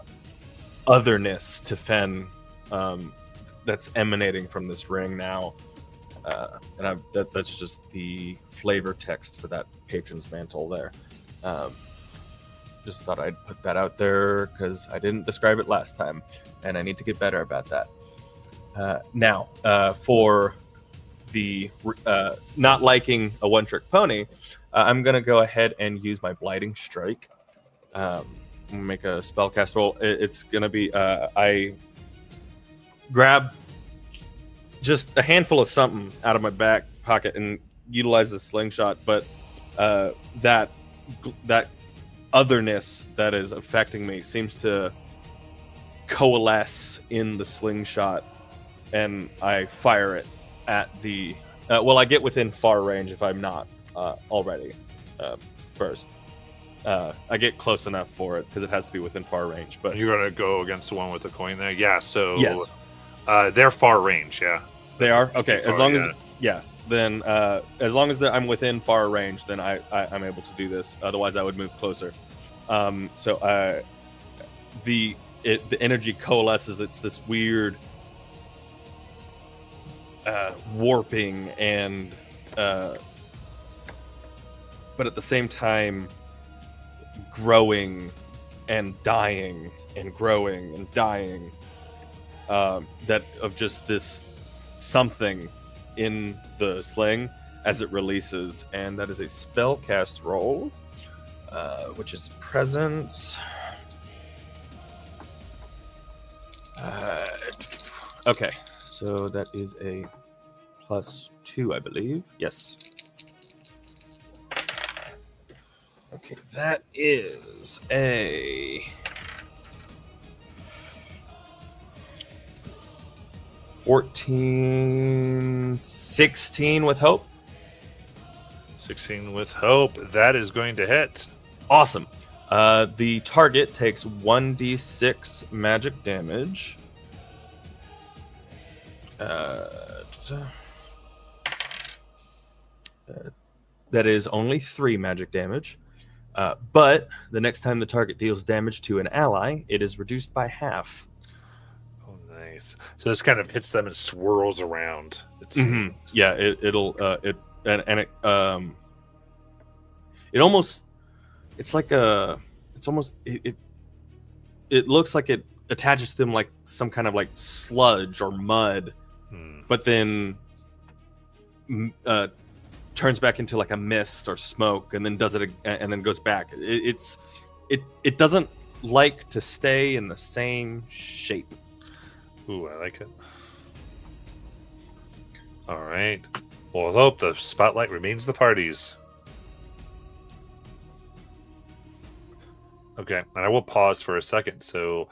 otherness to Fen that's emanating from this ring now, and that's just the flavor text for that patron's mantle there. Just thought I'd put that out there because I didn't describe it last time, and I need to get better about that. Now, for the not liking a one-trick pony, I'm going to go ahead and use my Blighting Strike. I'm gonna make a spellcast roll. It's going to be, I grab just a handful of something out of my back pocket and utilize the slingshot, but that otherness that is affecting me seems to coalesce in the slingshot, and I fire it at the I get within far range if I'm not already first. I get close enough for it because it has to be within far range. But You're gonna go against the one with the coin there? Yeah, so yes, they're far range, yeah. they are. Okay, Far, as long yeah. then as long as I'm within far range, then I'm able to do this. Otherwise, I would move closer. The energy coalesces. It's this weird warping and but at the same time growing and dying and growing and dying, that of just this something in the sling as it releases. And that is a spellcast roll, which is presence. Okay, so that is a +2, I believe. Yes. Okay, that is a 14, 16 with hope. 16 with hope. That is going to hit. Awesome. The target takes 1d6 magic damage. That is only 3 magic damage. But the next time the target deals damage to an ally, it is reduced by half. Oh, nice. So this kind of hits them and swirls around. Yeah, it looks like it attaches to them like some kind of like sludge or mud, but then turns back into like a mist or smoke, and then does it and then goes back. It doesn't like to stay in the same shape. Ooh, I like it. All right. Well, I hope the spotlight remains the party's. Okay, and I will pause for a second. So,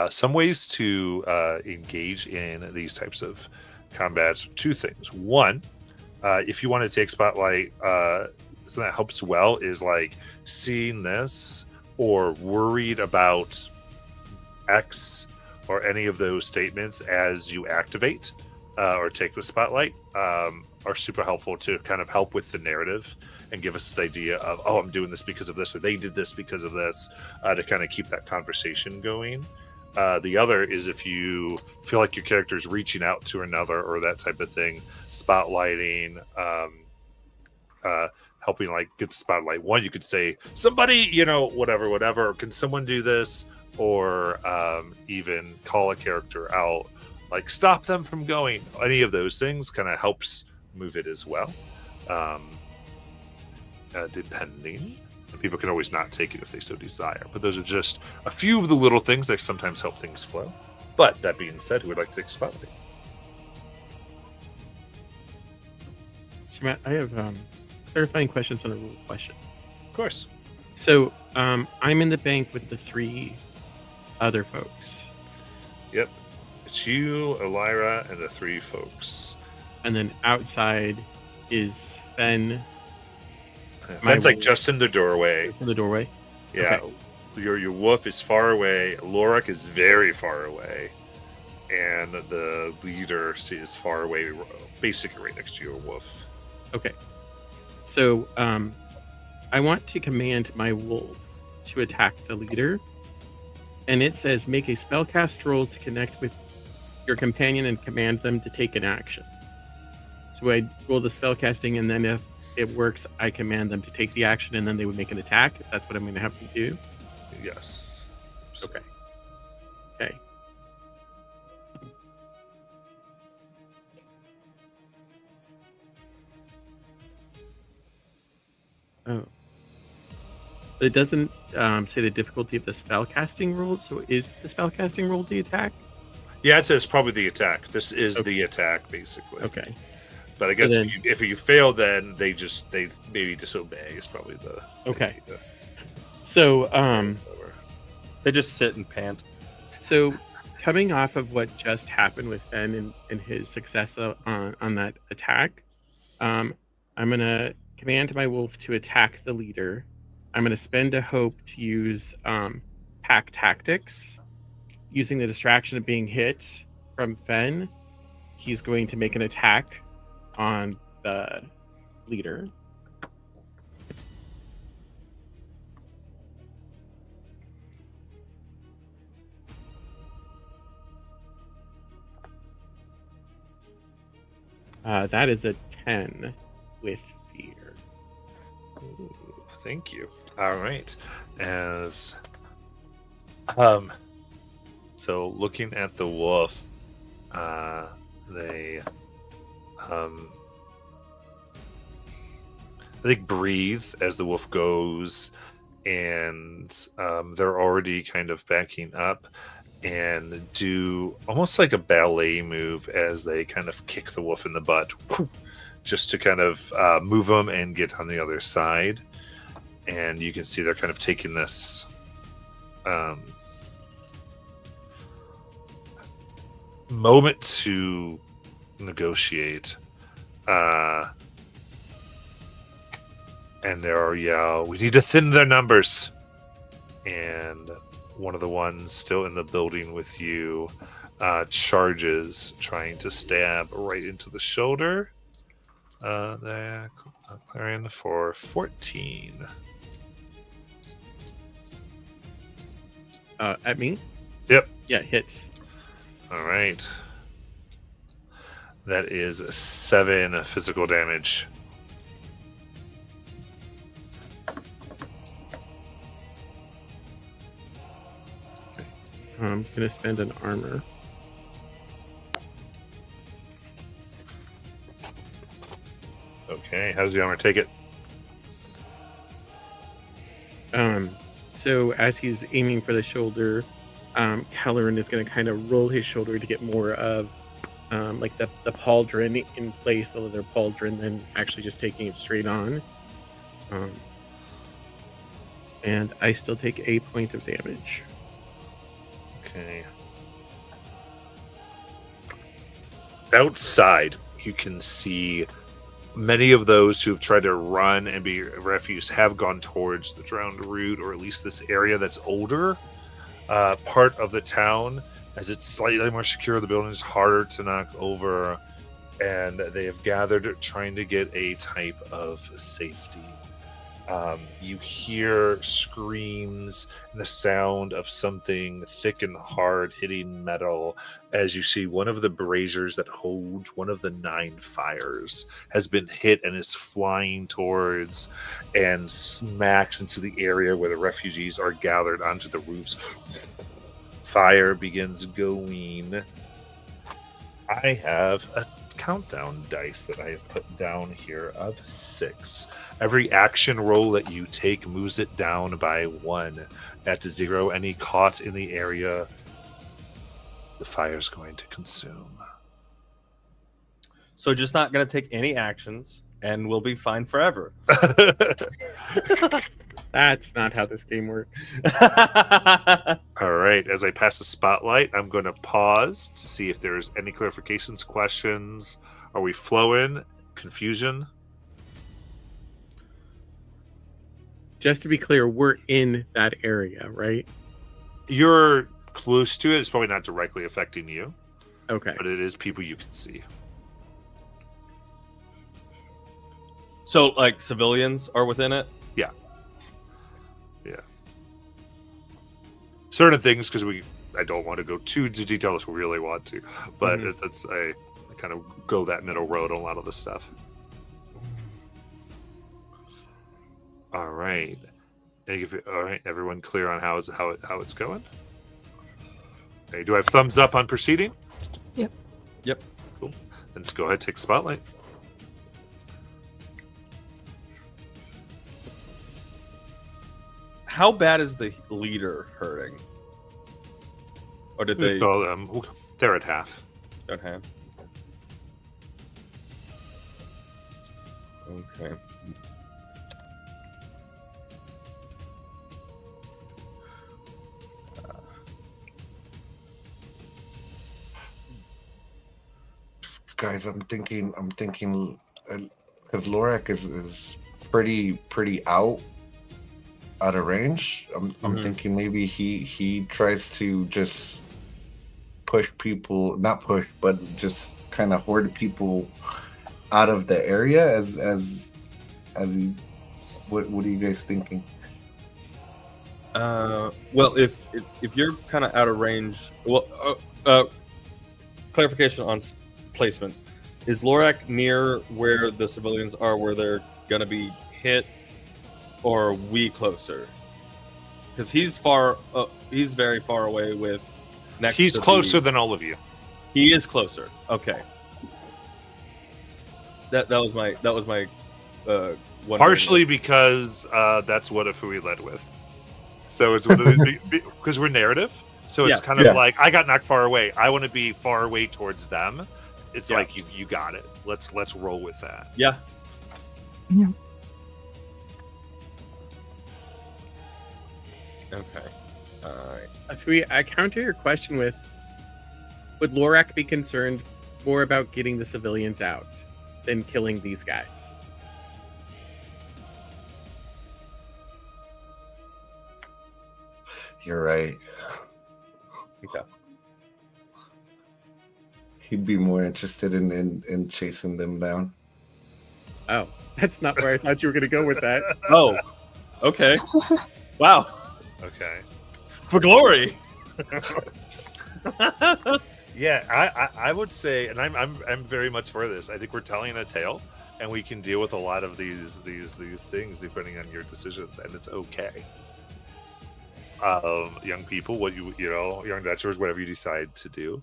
some ways to engage in these types of combats. 2 things. One, if you want to take spotlight, something that helps well is like seeing this or worried about X or any of those statements as you activate or take the spotlight are super helpful to kind of help with the narrative and give us this idea of, oh, I'm doing this because of this, or they did this because of this, to kind of keep that conversation going. The other is if you feel like your character is reaching out to another or that type of thing, spotlighting, helping like get the spotlight. One, you could say, somebody, whatever, or can someone do this? Or even call a character out, like stop them from going. Any of those things kind of helps move it as well. Depending. People can always not take it if they so desire. But those are just a few of the little things that sometimes help things flow. But that being said, who would like to take spotlight? So Matt, I have clarifying questions on a rule question. Of course. So I'm in the bank with the 3 other folks. Yep. It's you, Elira, and the 3 folks. And then outside is Fen. Fen's like just in the doorway. In the doorway? Yeah. Okay. Your wolf is far away. Lorik is very far away. And the leader is far away, basically right next to your wolf. Okay. So I want to command my wolf to attack the leader. And it says make a spellcast roll to connect with your companion and command them to take an action. So I roll the spellcasting, and then if it works, I command them to take the action, and then they would make an attack, if that's what I'm going to have them do. Yes. Okay. Okay. Oh. But it doesn't say the difficulty of the spellcasting roll, so is the spellcasting roll the attack? Yeah, it says probably the attack. This is the attack, basically. Okay. But I guess then, if you fail, then they maybe disobey is probably the okay. So they just sit and pant. So coming off of what just happened with Fen and his success on that attack, I'm gonna command my wolf to attack the leader. I'm gonna spend a hope to use pack tactics, using the distraction of being hit from Fen. He's going to make an attack on the leader. That is a 10 with fear. Ooh, thank you. All right. So looking at the wolf, they I think breathe as the wolf goes, and they're already kind of backing up and do almost like a ballet move as they kind of kick the wolf in the butt, just to kind of move them and get on the other side. And you can see they're kind of taking this moment to negotiate. And they're yell, we need to thin their numbers. And one of the ones still in the building with you charges, trying to stab right into the shoulder. There, Clarion for 14. At me? Yep. Yeah, hits. All right. That is 7 physical damage. I'm gonna spend an armor. Okay, how does the armor take it? So as he's aiming for the shoulder, Kelleran is going to kind of roll his shoulder to get more of like the pauldron in place, the leather pauldron, than actually just taking it straight on. And I still take a point of damage. Okay. Outside, you can see many of those who have tried to run and be refuse have gone towards the drowned root, or at least this area that's older part of the town, as it's slightly more secure. The building is harder to knock over, and they have gathered trying to get a type of safety. You hear screams and the sound of something thick and hard hitting metal as you see one of the braziers that holds one of the 9 fires has been hit and is flying towards and smacks into the area where the refugees are gathered onto the roofs. Fire begins going. I have a countdown dice that I have put down here of 6. Every action roll that you take moves it down by 1. At 0, any caught in the area, the fire's going to consume. So just not going to take any actions, and we'll be fine forever. That's not how this game works. All right, as I pass the spotlight, I'm going to pause to see if there's any clarifications, questions. Are we flowing? Confusion? Just to be clear, we're in that area, right? You're close to it. It's probably not directly affecting you, Okay. but it is people you can see. So, like, civilians are within it? Certain things, because I don't want to go too into detail unless we really want to, but I kind of go that middle road on a lot of this stuff. All right. All right, everyone clear on how it's going? Okay, do I have thumbs up on proceeding? Yep. Yep. Cool. Then let's go ahead and take the spotlight. How bad is the leader hurting? Or did they They're at half. don't have? Okay. Guys, I'm thinking, because Lorak is pretty out of range. I'm thinking maybe he tries to just push people, not push, but just kind of hoard people out of the area as he. What are you guys thinking? Well, if you're kind of out of range, well, clarification on placement: is Lorak near where the civilians are, where they're gonna be hit, or are we closer? Because he's very far away with. Next He's to closer than all of you. He is closer. Okay. That was my one. Partially because that's what Afui led with. So it's one of the because we're narrative. So it's kind of like I got knocked far away. I want to be far away towards them. It's like you got it. Let's roll with that. Yeah. Yeah. Okay. All right. I counter your question with, would Lorak be concerned more about getting the civilians out than killing these guys? You're right. Okay. He'd be more interested in chasing them down. Oh, that's not where I thought you were going to go with that. Oh. Okay. Wow. Okay. For glory. Yeah, I would say, and I'm very much for this. I think we're telling a tale, and we can deal with a lot of these things depending on your decisions, and it's okay. Young people, young veterans, whatever you decide to do.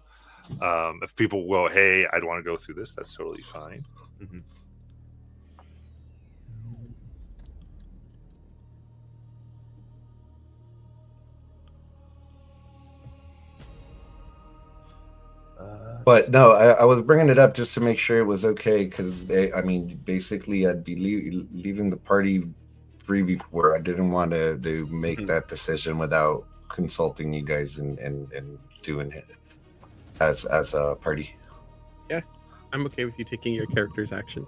If people go, hey, I'd want to go through this, that's totally fine. Mm-hmm. But no, I was bringing it up just to make sure it was okay, because basically I'd be leaving the party free before. I didn't want to make that decision without consulting you guys and doing it as a party. Yeah, I'm okay with you taking your character's action.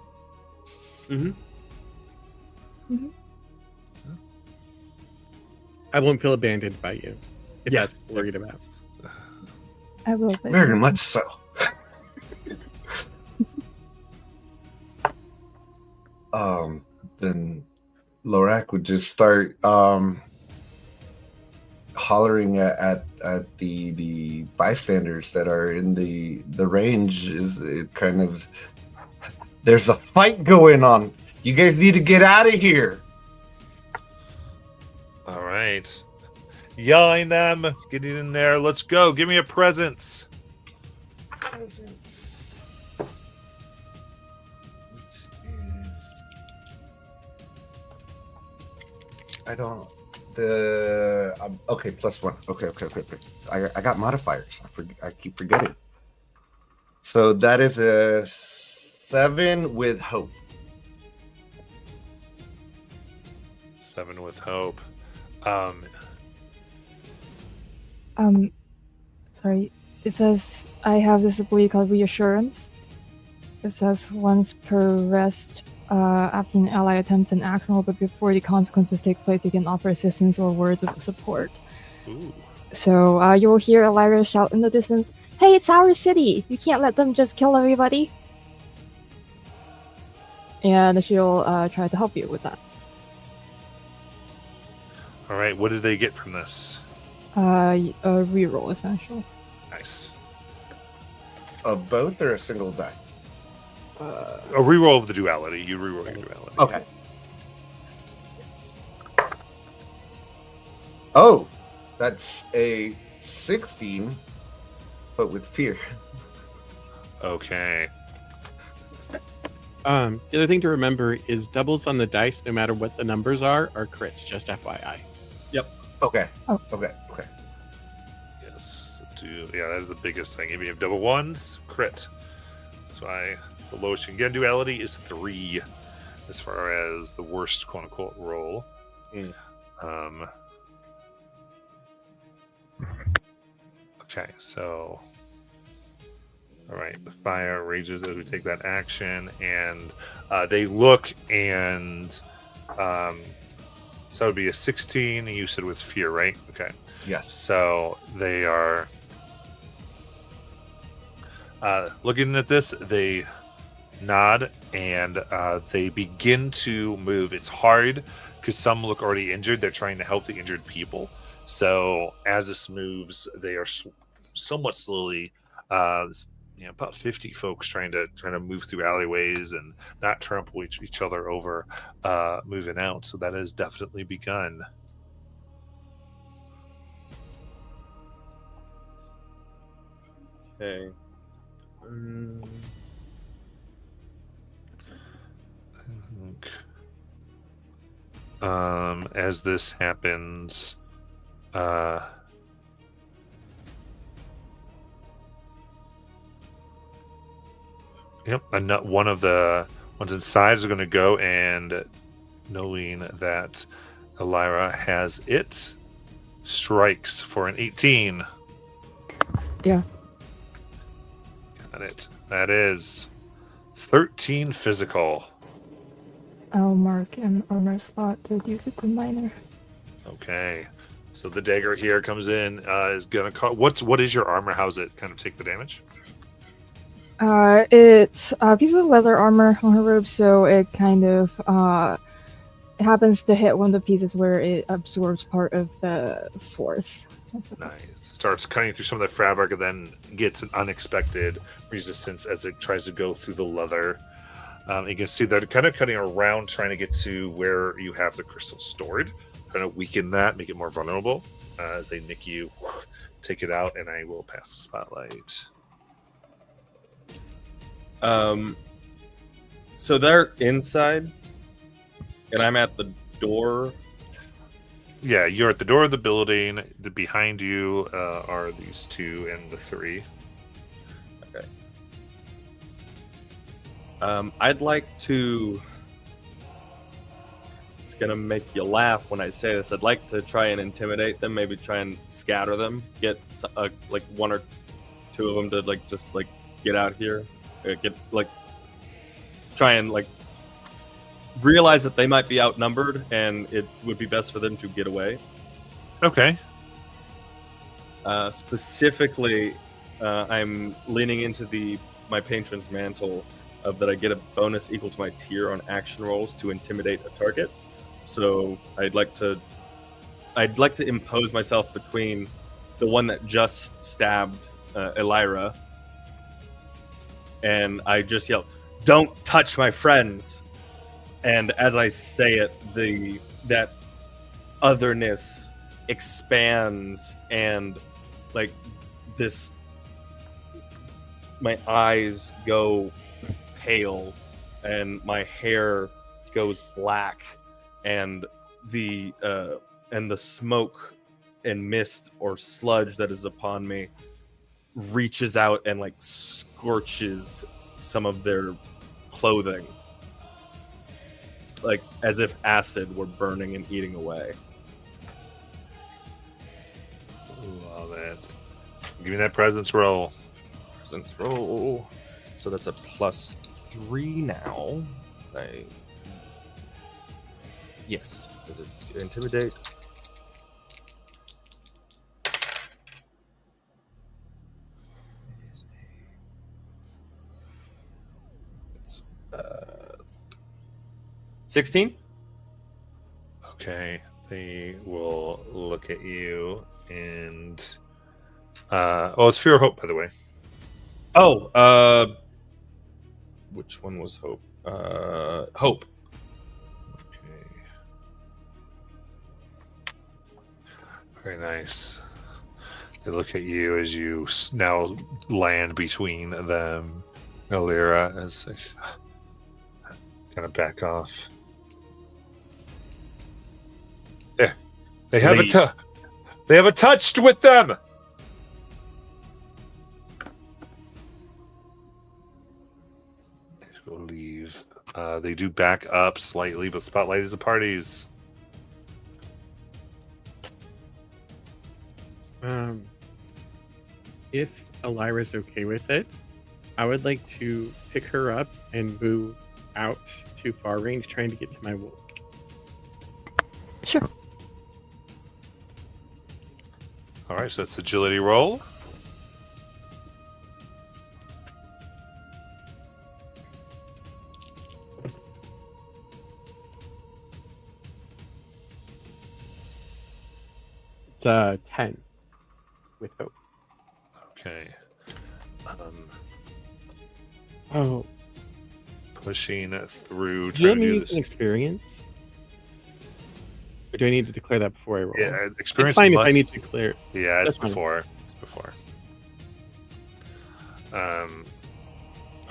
I won't feel abandoned by you, if that's what you're worried about. I will. Very much so. Then Lorak would just start hollering at the bystanders that are in the range. Is it kind of, there's a fight going on. You guys need to get out of here. All right. Yelling them, getting in there. Let's go. Give me a presence. Presence. Which is, I don't. Okay, +1. Okay. I got modifiers. I keep forgetting. So that is a 7 with hope. 7 with hope. Sorry. It says I have this ability called Reassurance. It says once per rest, after an ally attempts an action roll, but before the consequences take place, you can offer assistance or words of support. Ooh. So you will hear Elira shout in the distance, "Hey, it's our city! You can't let them just kill everybody!" And she'll try to help you with that. All right. What did they get from this? A reroll, essentially. Nice. A both or a single die? A reroll of the duality. You reroll your duality. Okay. Oh, that's a 16, but with fear. Okay. The other thing to remember is doubles on the dice, no matter what the numbers are crits, just FYI. Okay. Oh. Okay. Yes. Yeah, that's the biggest thing. If you have double ones, crit. That's why the lowest you can get in duality is 3, as far as the worst quote unquote roll. Okay, so all right, the fire rages as we take that action, and they look, and so it would be a 16, and you said with fear, right? Okay. Yes. So they are looking at this, they nod, and they begin to move. It's hard because some look already injured. They're trying to help the injured people. So as this moves, they are somewhat slowly, about 50 folks trying to move through alleyways and not trample each other over, moving out. So that has definitely begun. Okay. As this happens, one of the ones inside is going to go, and knowing that Elira has it, strikes for an 18. Yeah. Got it. That is 13 physical. I'll mark an armor slot to use it to minor. Okay. So the dagger here comes in, is going to what is your armor? How's it kind of take the damage? It's a piece of leather armor on her robe, so it kind of it happens to hit one of the pieces where it absorbs part of the force. Nice. Starts cutting through some of the fabric, and then gets an unexpected resistance as it tries to go through the leather. You can see they're kind of cutting around, trying to get to where you have the crystal stored, kind of weaken that, make it more vulnerable. As they nick you, take it out, and I will pass the spotlight. So they're inside, and I'm at the door. Yeah, you're at the door of the building. Behind you are these 2 and the 3. Okay. I'd like to. It's gonna make you laugh when I say this. I'd like to try and intimidate them. Maybe try and scatter them. Get like 1 or 2 of them to just get out here. Try and realize that they might be outnumbered, and it would be best for them to get away. Okay. Specifically, I'm leaning into my patron's mantle of that I get a bonus equal to my tier on action rolls to intimidate a target. So I'd like to impose myself between the one that just stabbed Elira, and I just yell, "Don't touch my friends!" And as I say it, that otherness expands, and like this, my eyes go pale, and my hair goes black, and the smoke and mist or sludge that is upon me reaches out and like scorches some of their clothing, like as if acid were burning and eating away. Love it. Give me that presence roll. Presence roll. So that's a +3 now. Yes. Is it to intimidate? It's 16. Okay, they will look at you and it's Fear or Hope, by the way. Oh, which one was Hope? Hope. Okay. Very nice. They look at you as you now land between them. Elira as they kind of back off. Yeah, they haven't touched with them. We'll leave. They do back up slightly, but Spotlight is the party's. If Elira's okay with it, I would like to pick her up and move out to far range, trying to get to my wolf. Sure. All right, so it's agility roll. It's 10 with hope. Okay. Oh, Pushing through. do you trying want to me to do use this. an experience? Or do I need to declare that before I roll? Yeah, experience. It's fine if I must- need to declare. Yeah, it's That's fine. before. It's before.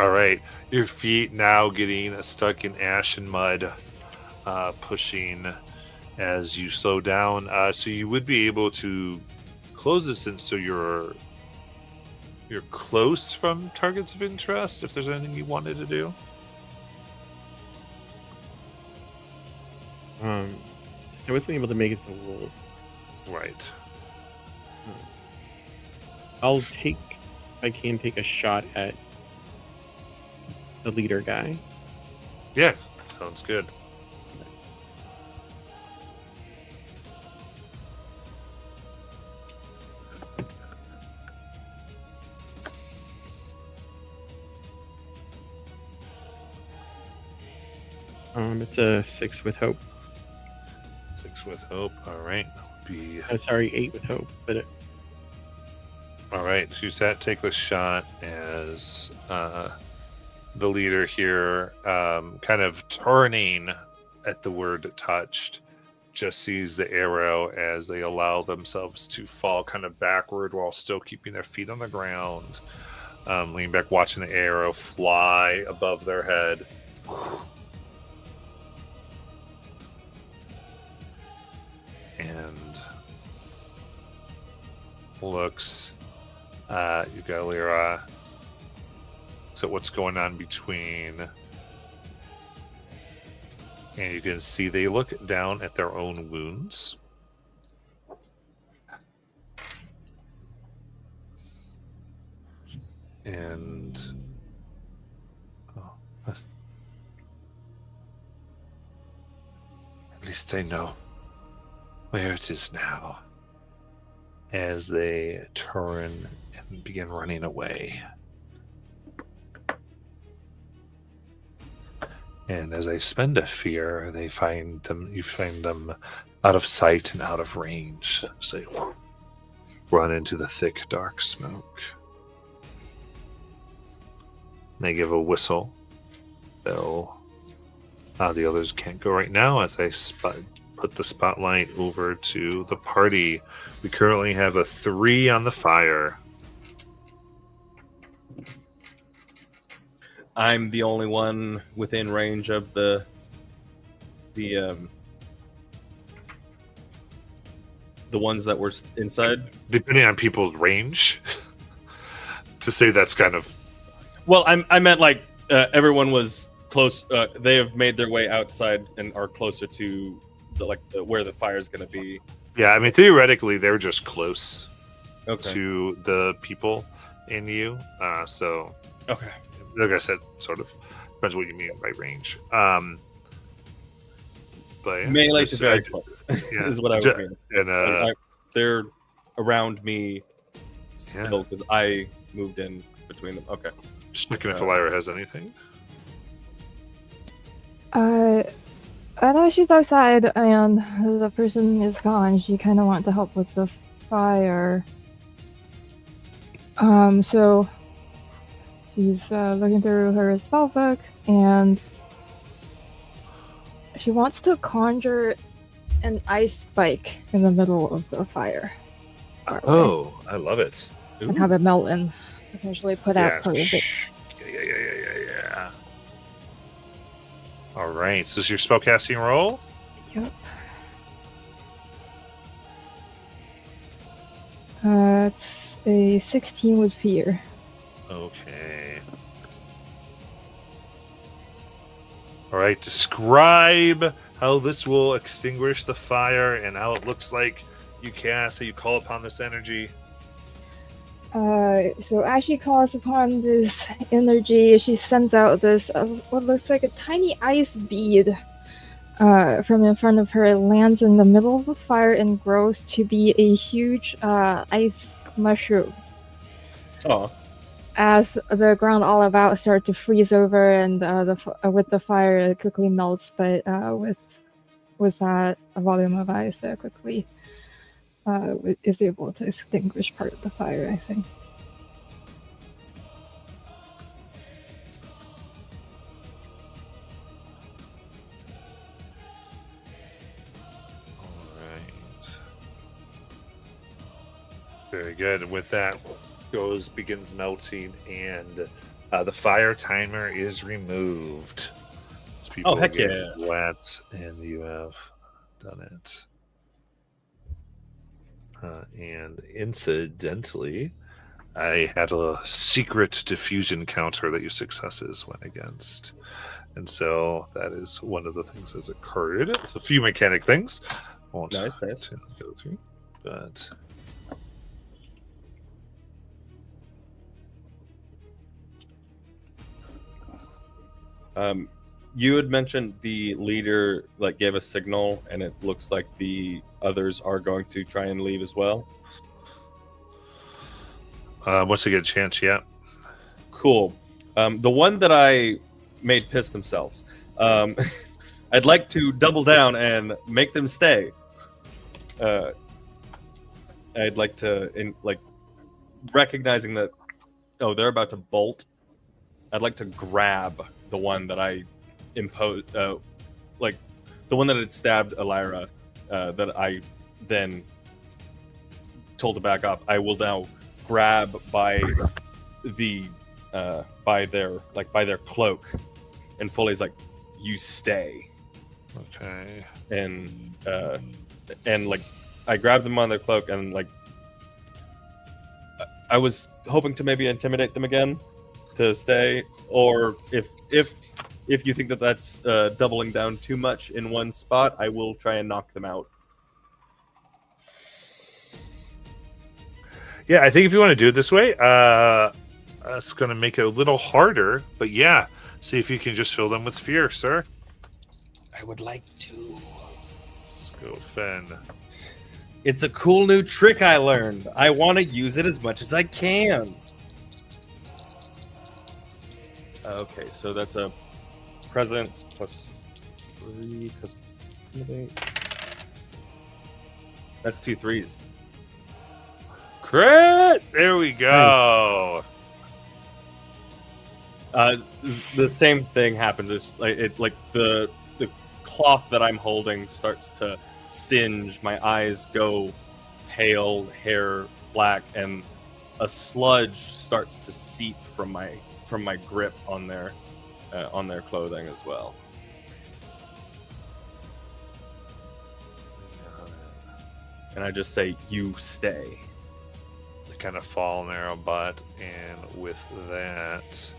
All right. Your feet now getting stuck in ash and mud, pushing as you slow down. So you would be able to close distance so you're close from targets of interest if there's anything you wanted to do. Since I wasn't able to make it to the wolf, Right. I'll take, if I can, take a shot at the leader guy. Yeah, sounds good. It's a 6 with hope. 6 with hope. All right. Be Sorry, 8 with hope. But all right. Suzette, take the shot as the leader here, kind of turning at the word touched, just sees the arrow as they allow themselves to fall kind of backward while still keeping their feet on the ground. Lean back, watching the arrow fly above their head. And looks, you've got Lyra. So what's going on between, and you can see they look down at their own wounds. And at least I know where it is now. As they turn and begin running away. And as they spend a fear, you find them out of sight and out of range as they run into the thick, dark smoke. They give a whistle. The others can't go right now as I put the spotlight over to the party. We currently have a 3 on the fire. I'm the only one within range of the ones that were inside. Depending on people's range, to say that's kind of. Well, I meant like everyone was close. They have made their way outside and are closer to where the fire is going to be. Yeah, I mean, theoretically, they're just close Okay. to the people in you. So, Okay. like I said, sort of depends what you mean by range. But yeah, Melee to just- very I- close yeah. is what I was Ju- meaning. And They're around me still because I moved in between them. Okay. just looking if Lyra has anything. I know she's outside and the person is gone. She kind of wants to help with the fire. So she's looking through her spell book and she wants to conjure an ice spike in the middle of the fire. Oh, I love it. And have it melt and potentially put out part of it. Yeah. All right. So this is your spellcasting roll? Yep. It's a 16 with fear. Okay. All right. Describe how this will extinguish the fire and how it looks like you cast, how you call upon this energy. So as she calls upon this energy, she sends out this what looks like a tiny ice bead from in front of her. It lands in the middle of the fire and grows to be a huge ice mushroom. Oh. As the ground all about starts to freeze over, and with the fire, it quickly melts. But with that volume of ice, it quickly is able to extinguish part of the fire, I think. All right. Very good. And with that, begins melting, and the fire timer is removed. As people Oh, heck are getting yeah. wet, and you have done it. And incidentally, I had a secret diffusion counter that your successes went against. And so that is one of the things that's occurred. It's a few mechanic things. Won't Nice. go through, but You had mentioned the leader gave a signal, and it looks like the others are going to try and leave as well. once I get a chance, yeah. Cool. The one that I made piss themselves. I'd like to double down and make them stay. I'd like to, recognizing that, they're about to bolt. I'd like to grab the one that I imposed, the one that had stabbed Elira, that I then told to back up. I will now grab by their cloak, and Foley's like, "You stay." Okay. And I grabbed them on their cloak, and I was hoping to maybe intimidate them again to stay, or if you think that that's doubling down too much in one spot, I will try and knock them out. Yeah, I think if you want to do it this way, it's going to make it a little harder. But yeah, see if you can just fill them with fear, sir. I would like to. Let's go, Fen. It's a cool new trick I learned. I want to use it as much as I can. Okay, so that's a presence +3 because intimidate. That's 2 3s. Crit! There we go. The same thing happens. It's like the cloth that I'm holding starts to singe. My eyes go pale, hair black, and a sludge starts to seep from my grip on their clothing as well. And I just say, "You stay." They kind of fall on their own butt, and with that,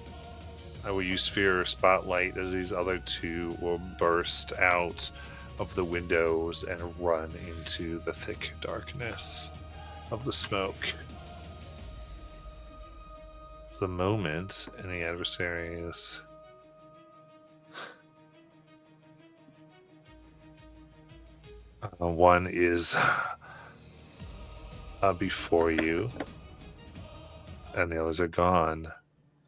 I will use Sphere of Spotlight as these other two will burst out of the windows and run into the thick darkness of the smoke. The moment any adversaries one is before you and the others are gone.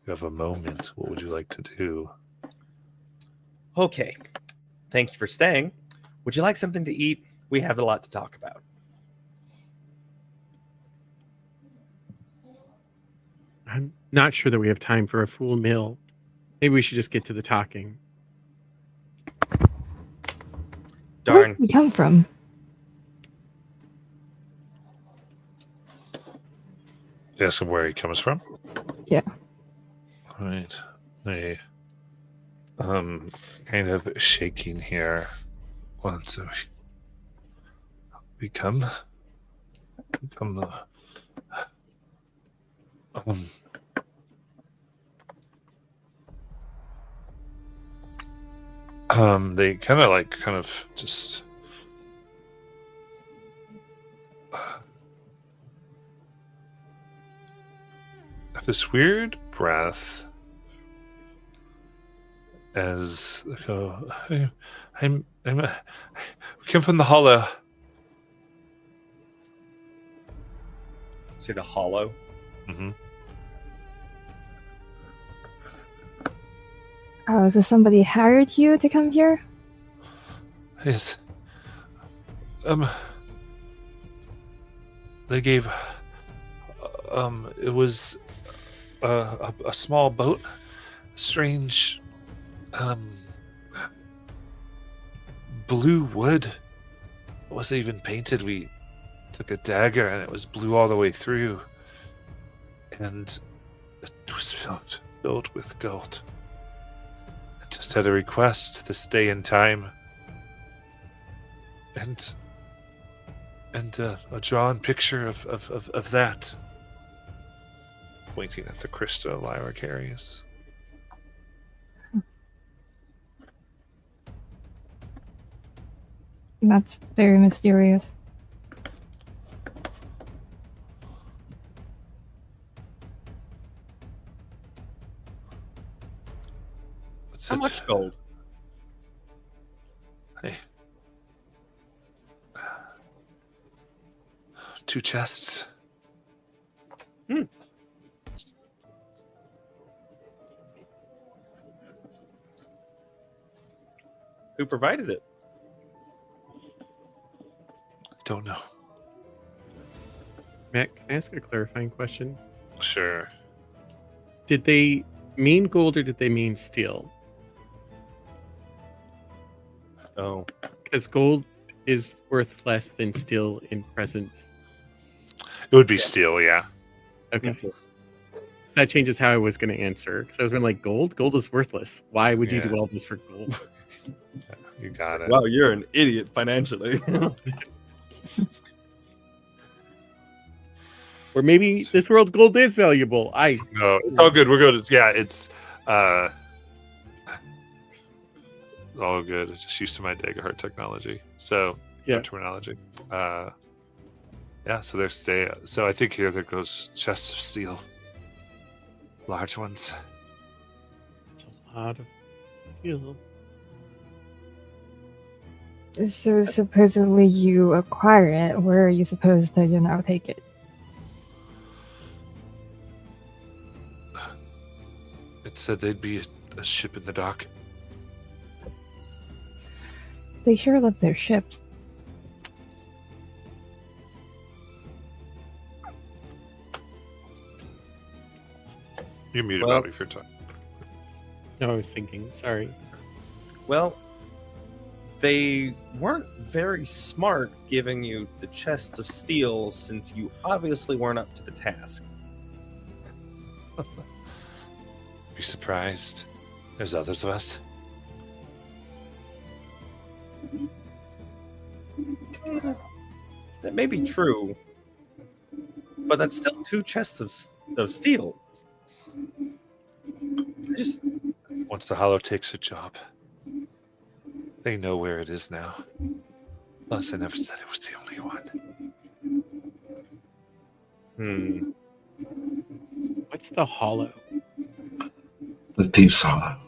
You have a moment. What would you like to do? Okay. Thank you for staying. Would you like something to eat? We have a lot to talk about. I'm not sure that we have time for a full meal. Maybe we should just get to the talking. Where Darn. did we come from? Yes, and where he comes from? Yeah. Right. They kind of shaking here. Once we come the they kind of just have this weird breath as they go, we came from the hollow. Say the hollow. Mm-hmm. Oh, so somebody hired you to come here? Yes. They gave. It was a small boat. Strange. Blue wood. It wasn't even painted. We took a dagger and it was blue all the way through. And it was filled with gold. I just had a request this day and time. And a drawn picture of that. Pointing at the crystal Lyra carries. That's very mysterious. What's How it? much gold? Hey. 2 chests. Who provided it? Don't know. Matt, can I ask a clarifying question? Sure. Did they mean gold or did they mean steel? Oh, Because gold is worth less than steel in present. It would be steel, yeah. Okay. So that changes how I was going to answer. Because I was going like, gold? Gold is worthless. Why would you Yeah. do all this for gold? You got it. wow, you're an idiot financially. Or maybe this world gold is valuable. No, it's all good. We're good. Yeah, it's all good. It's just used to my Daggerheart technology. So Yeah. terminology. Yeah, so there's so I think here there goes chests of steel. Large ones. It's a lot of steel. So supposedly you acquire it. Where are you supposed to, take it? It said they'd be a ship in the dock. They sure love their ships. You muted Well- Bobby for time. No, I was thinking. Sorry. Well, they weren't very smart giving you the chests of steel since you obviously weren't up to the task. Be surprised. There's others of us. That may be true, but that's still 2 chests of steel. Just Once the Hollow takes a job, they know where it is now. Plus, I never said it was the only one. What's the Hollow? The Thieves Hollow.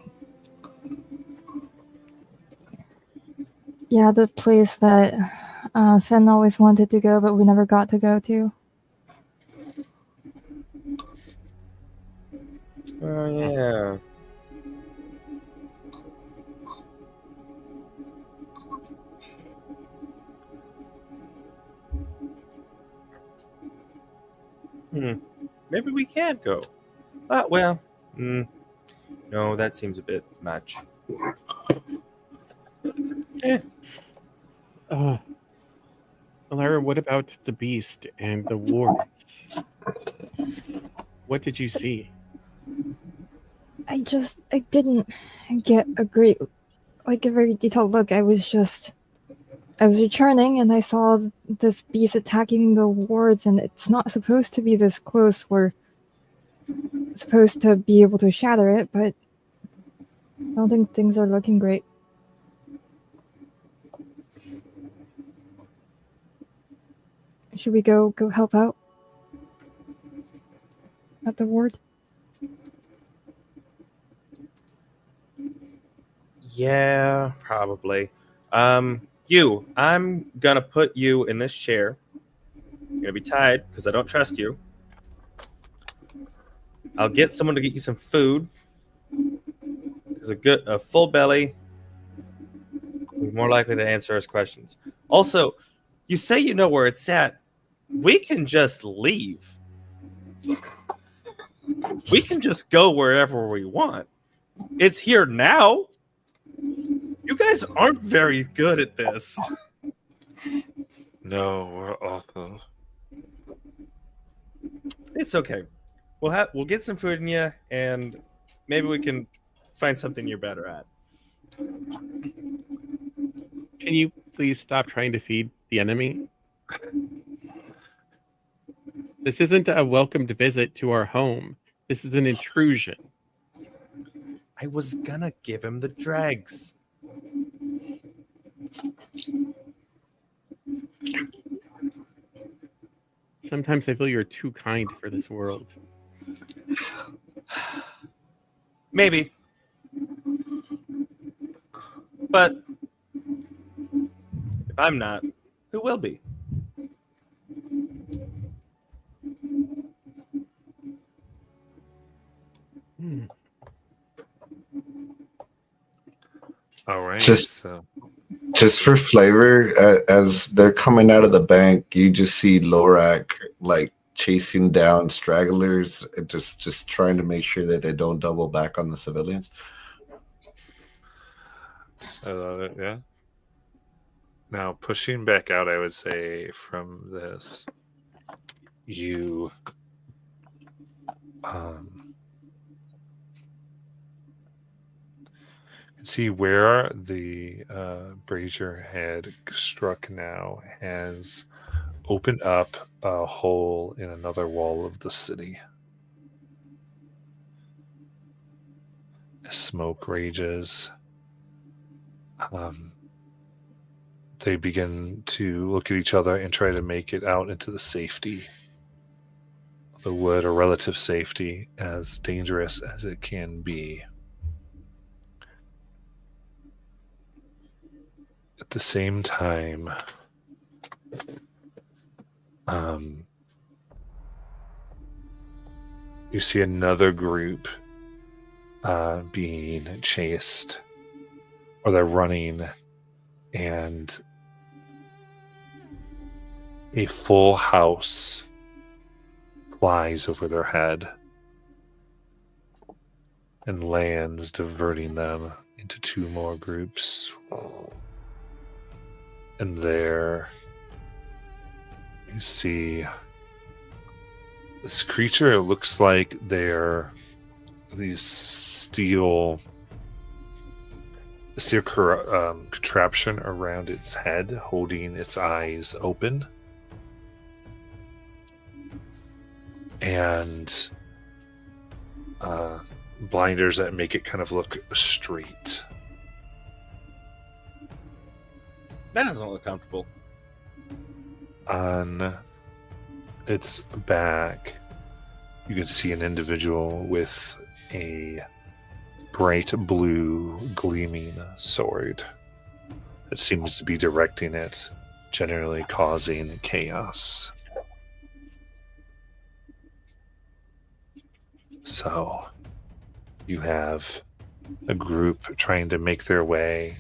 Yeah, the place that Finn always wanted to go, but we never got to go to. Oh, yeah. Maybe we can't go. Well, no, that seems a bit much. Alara, what about the beast and the wards? What did you see? I didn't get a very detailed look. I was returning and I saw this beast attacking the wards, and it's not supposed to be this close. We're supposed to be able to shatter it, but I don't think things are looking great. Should we go help out at the ward? Yeah, probably. I'm gonna put you in this chair. You're gonna be tied because I don't trust you. I'll get someone to get you some food. Because a full belly will be more likely to answer us questions. Also, you say you know where it's at. We can just leave. We can just go wherever we want. It's here now. You guys aren't very good at this. No, we're awful. It's okay. We'll get some food in you, and maybe we can find something you're better at. Can you please stop trying to feed the enemy? This isn't a welcomed visit to our home. This is an intrusion. I was gonna give him the dregs. Sometimes I feel you're too kind for this world. Maybe. But if I'm not, who will be? All right. Just- so Just for flavor, as they're coming out of the bank, you just see Lorak like chasing down stragglers, and just trying to make sure that they don't double back on the civilians. I love it. Yeah. Now, pushing back out, I would say from this, you can see where the brazier had struck now has opened up a hole in another wall of the city. As smoke rages. They begin to look at each other and try to make it out into the safety of the wood, or relative safety, as dangerous as it can be. At the same time, you see another group being chased, or they're running and a full house flies over their head and lands, diverting them into two more groups. And there you see this creature. It looks like they're these steel contraption around its head, holding its eyes open. And blinders that make it kind of look straight. That doesn't look comfortable. On its back, you can see an individual with a bright blue gleaming sword that seems to be directing it, generally causing chaos. So you have a group trying to make their way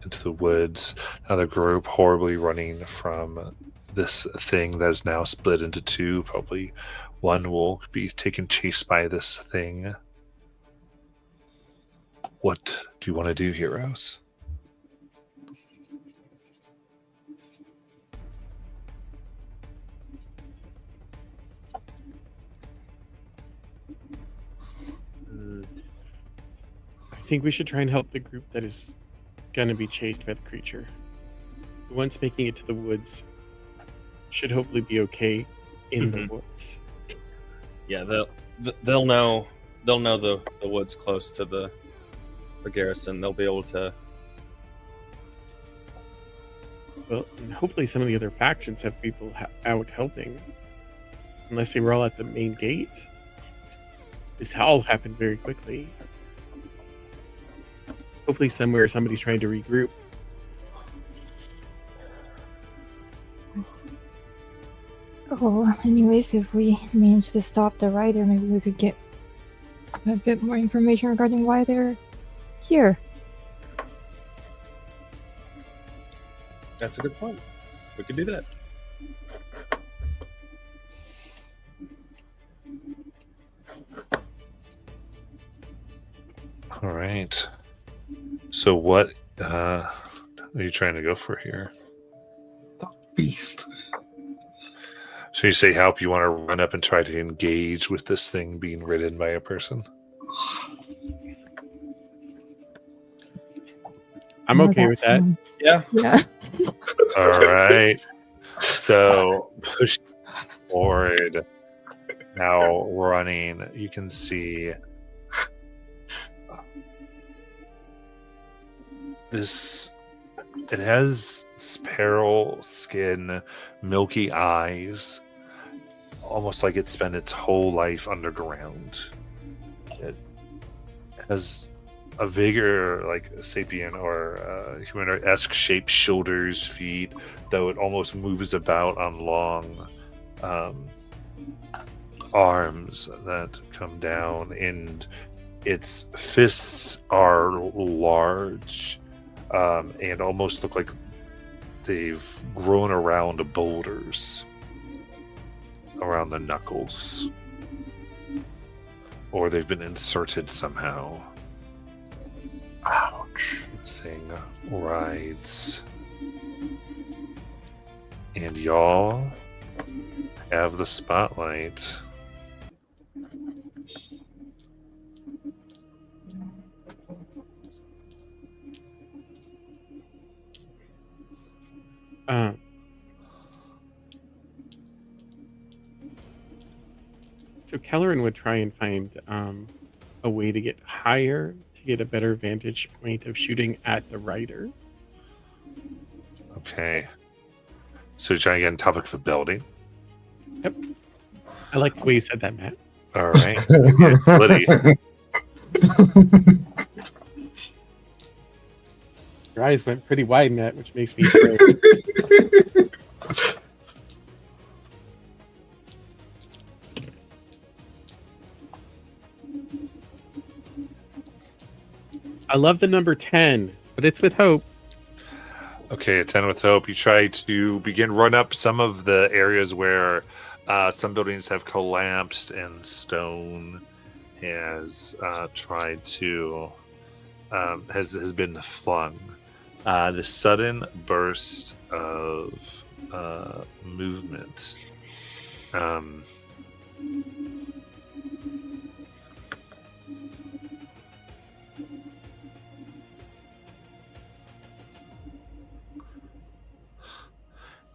into the woods, another group horribly running from this thing that is now split into two. Probably one will be taken chase by this thing. What do you want to do, heroes? I think we should try and help the group that is going to be chased by the creature. The ones making it to the woods should hopefully be okay in the woods. Yeah, they'll know the woods close to the garrison. They'll be able to. Well, and hopefully some of the other factions have people out helping. Unless they were all at the main gate. This all happened very quickly. Hopefully somewhere somebody's trying to regroup. Oh, anyways, if we manage to stop the rider, maybe we could get a bit more information regarding why they're here. That's a good point. We could do that. All right. So what are you trying to go for here? Beast. So you say help, you want to run up and try to engage with this thing being ridden by a person? I'm okay with that. Yeah. Yeah. All right. So push forward. Now running, you can see this. It has this pale skin, milky eyes, almost like it spent its whole life underground. It has a vigor like a sapien or humanoid-esque shaped shoulders, feet, though it almost moves about on long arms that come down, and its fists are large and almost look like they've grown around boulders around the knuckles, or they've been inserted somehow. Ouch. This thing rides. And y'all have the spotlight. So Kelleran would try and find a way to get higher to get a better vantage point of shooting at the rider. Okay. So you're trying to get on top of the building? Yep. I like the way you said that, Matt. All right. Liddy. Your eyes went pretty wide, Matt, which makes me afraid. I love the number 10, but it's with hope. Okay, a 10 with hope. You try to run up some of the areas where some buildings have collapsed and stone has tried to has been flung. The sudden burst of movement.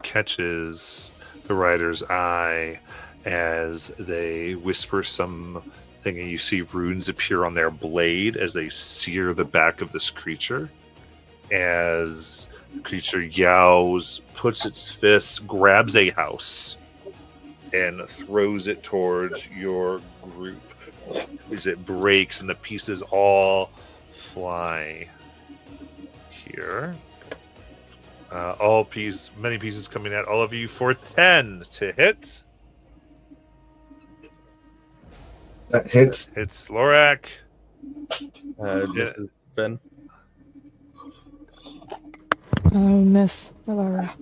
Catches the rider's eye as they whisper something, and you see runes appear on their blade as they sear the back of this creature. As the creature yowls, puts its fist, grabs a house, and throws it towards your group. As it breaks and the pieces all fly here. Many pieces coming at all of you for 10 to hit. That hits. It's Lorak. This is Fen. Miss Laura.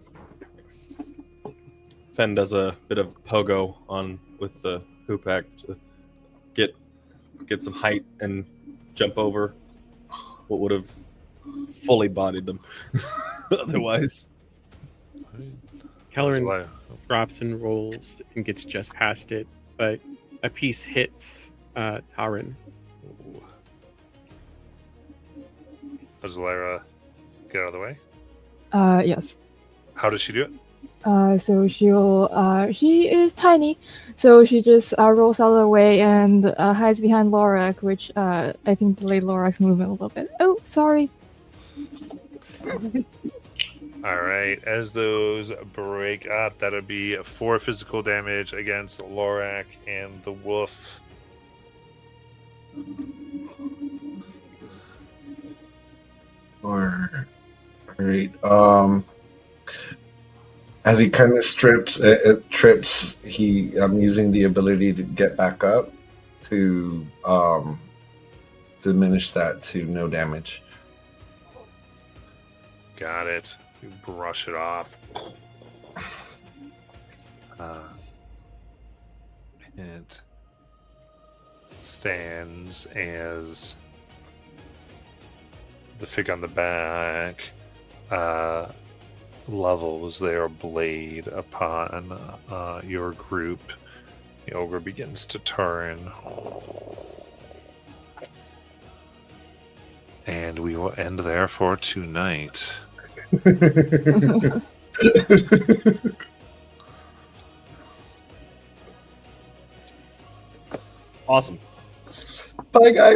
Fen does a bit of pogo on with the Hoopak to get some height and jump over what would have fully bodied them otherwise. Kelleran drops and rolls and gets just past it, but a piece hits Taran. Does Lyra get out of the way? Yes. How does she do it? So she is tiny, so she just rolls out of the way and hides behind Lorak, which I think delayed Lorak's movement a little bit. Oh, sorry. All right. As those break up, that'll be 4 physical damage against Lorak and the wolf. All right. As he kind of trips, I'm using the ability to get back up to diminish that to no damage. Got it. You brush it off. It stands as the figure on the back levels their blade upon your group. The ogre begins to turn. And we will end there for tonight. Awesome. Bye, guys.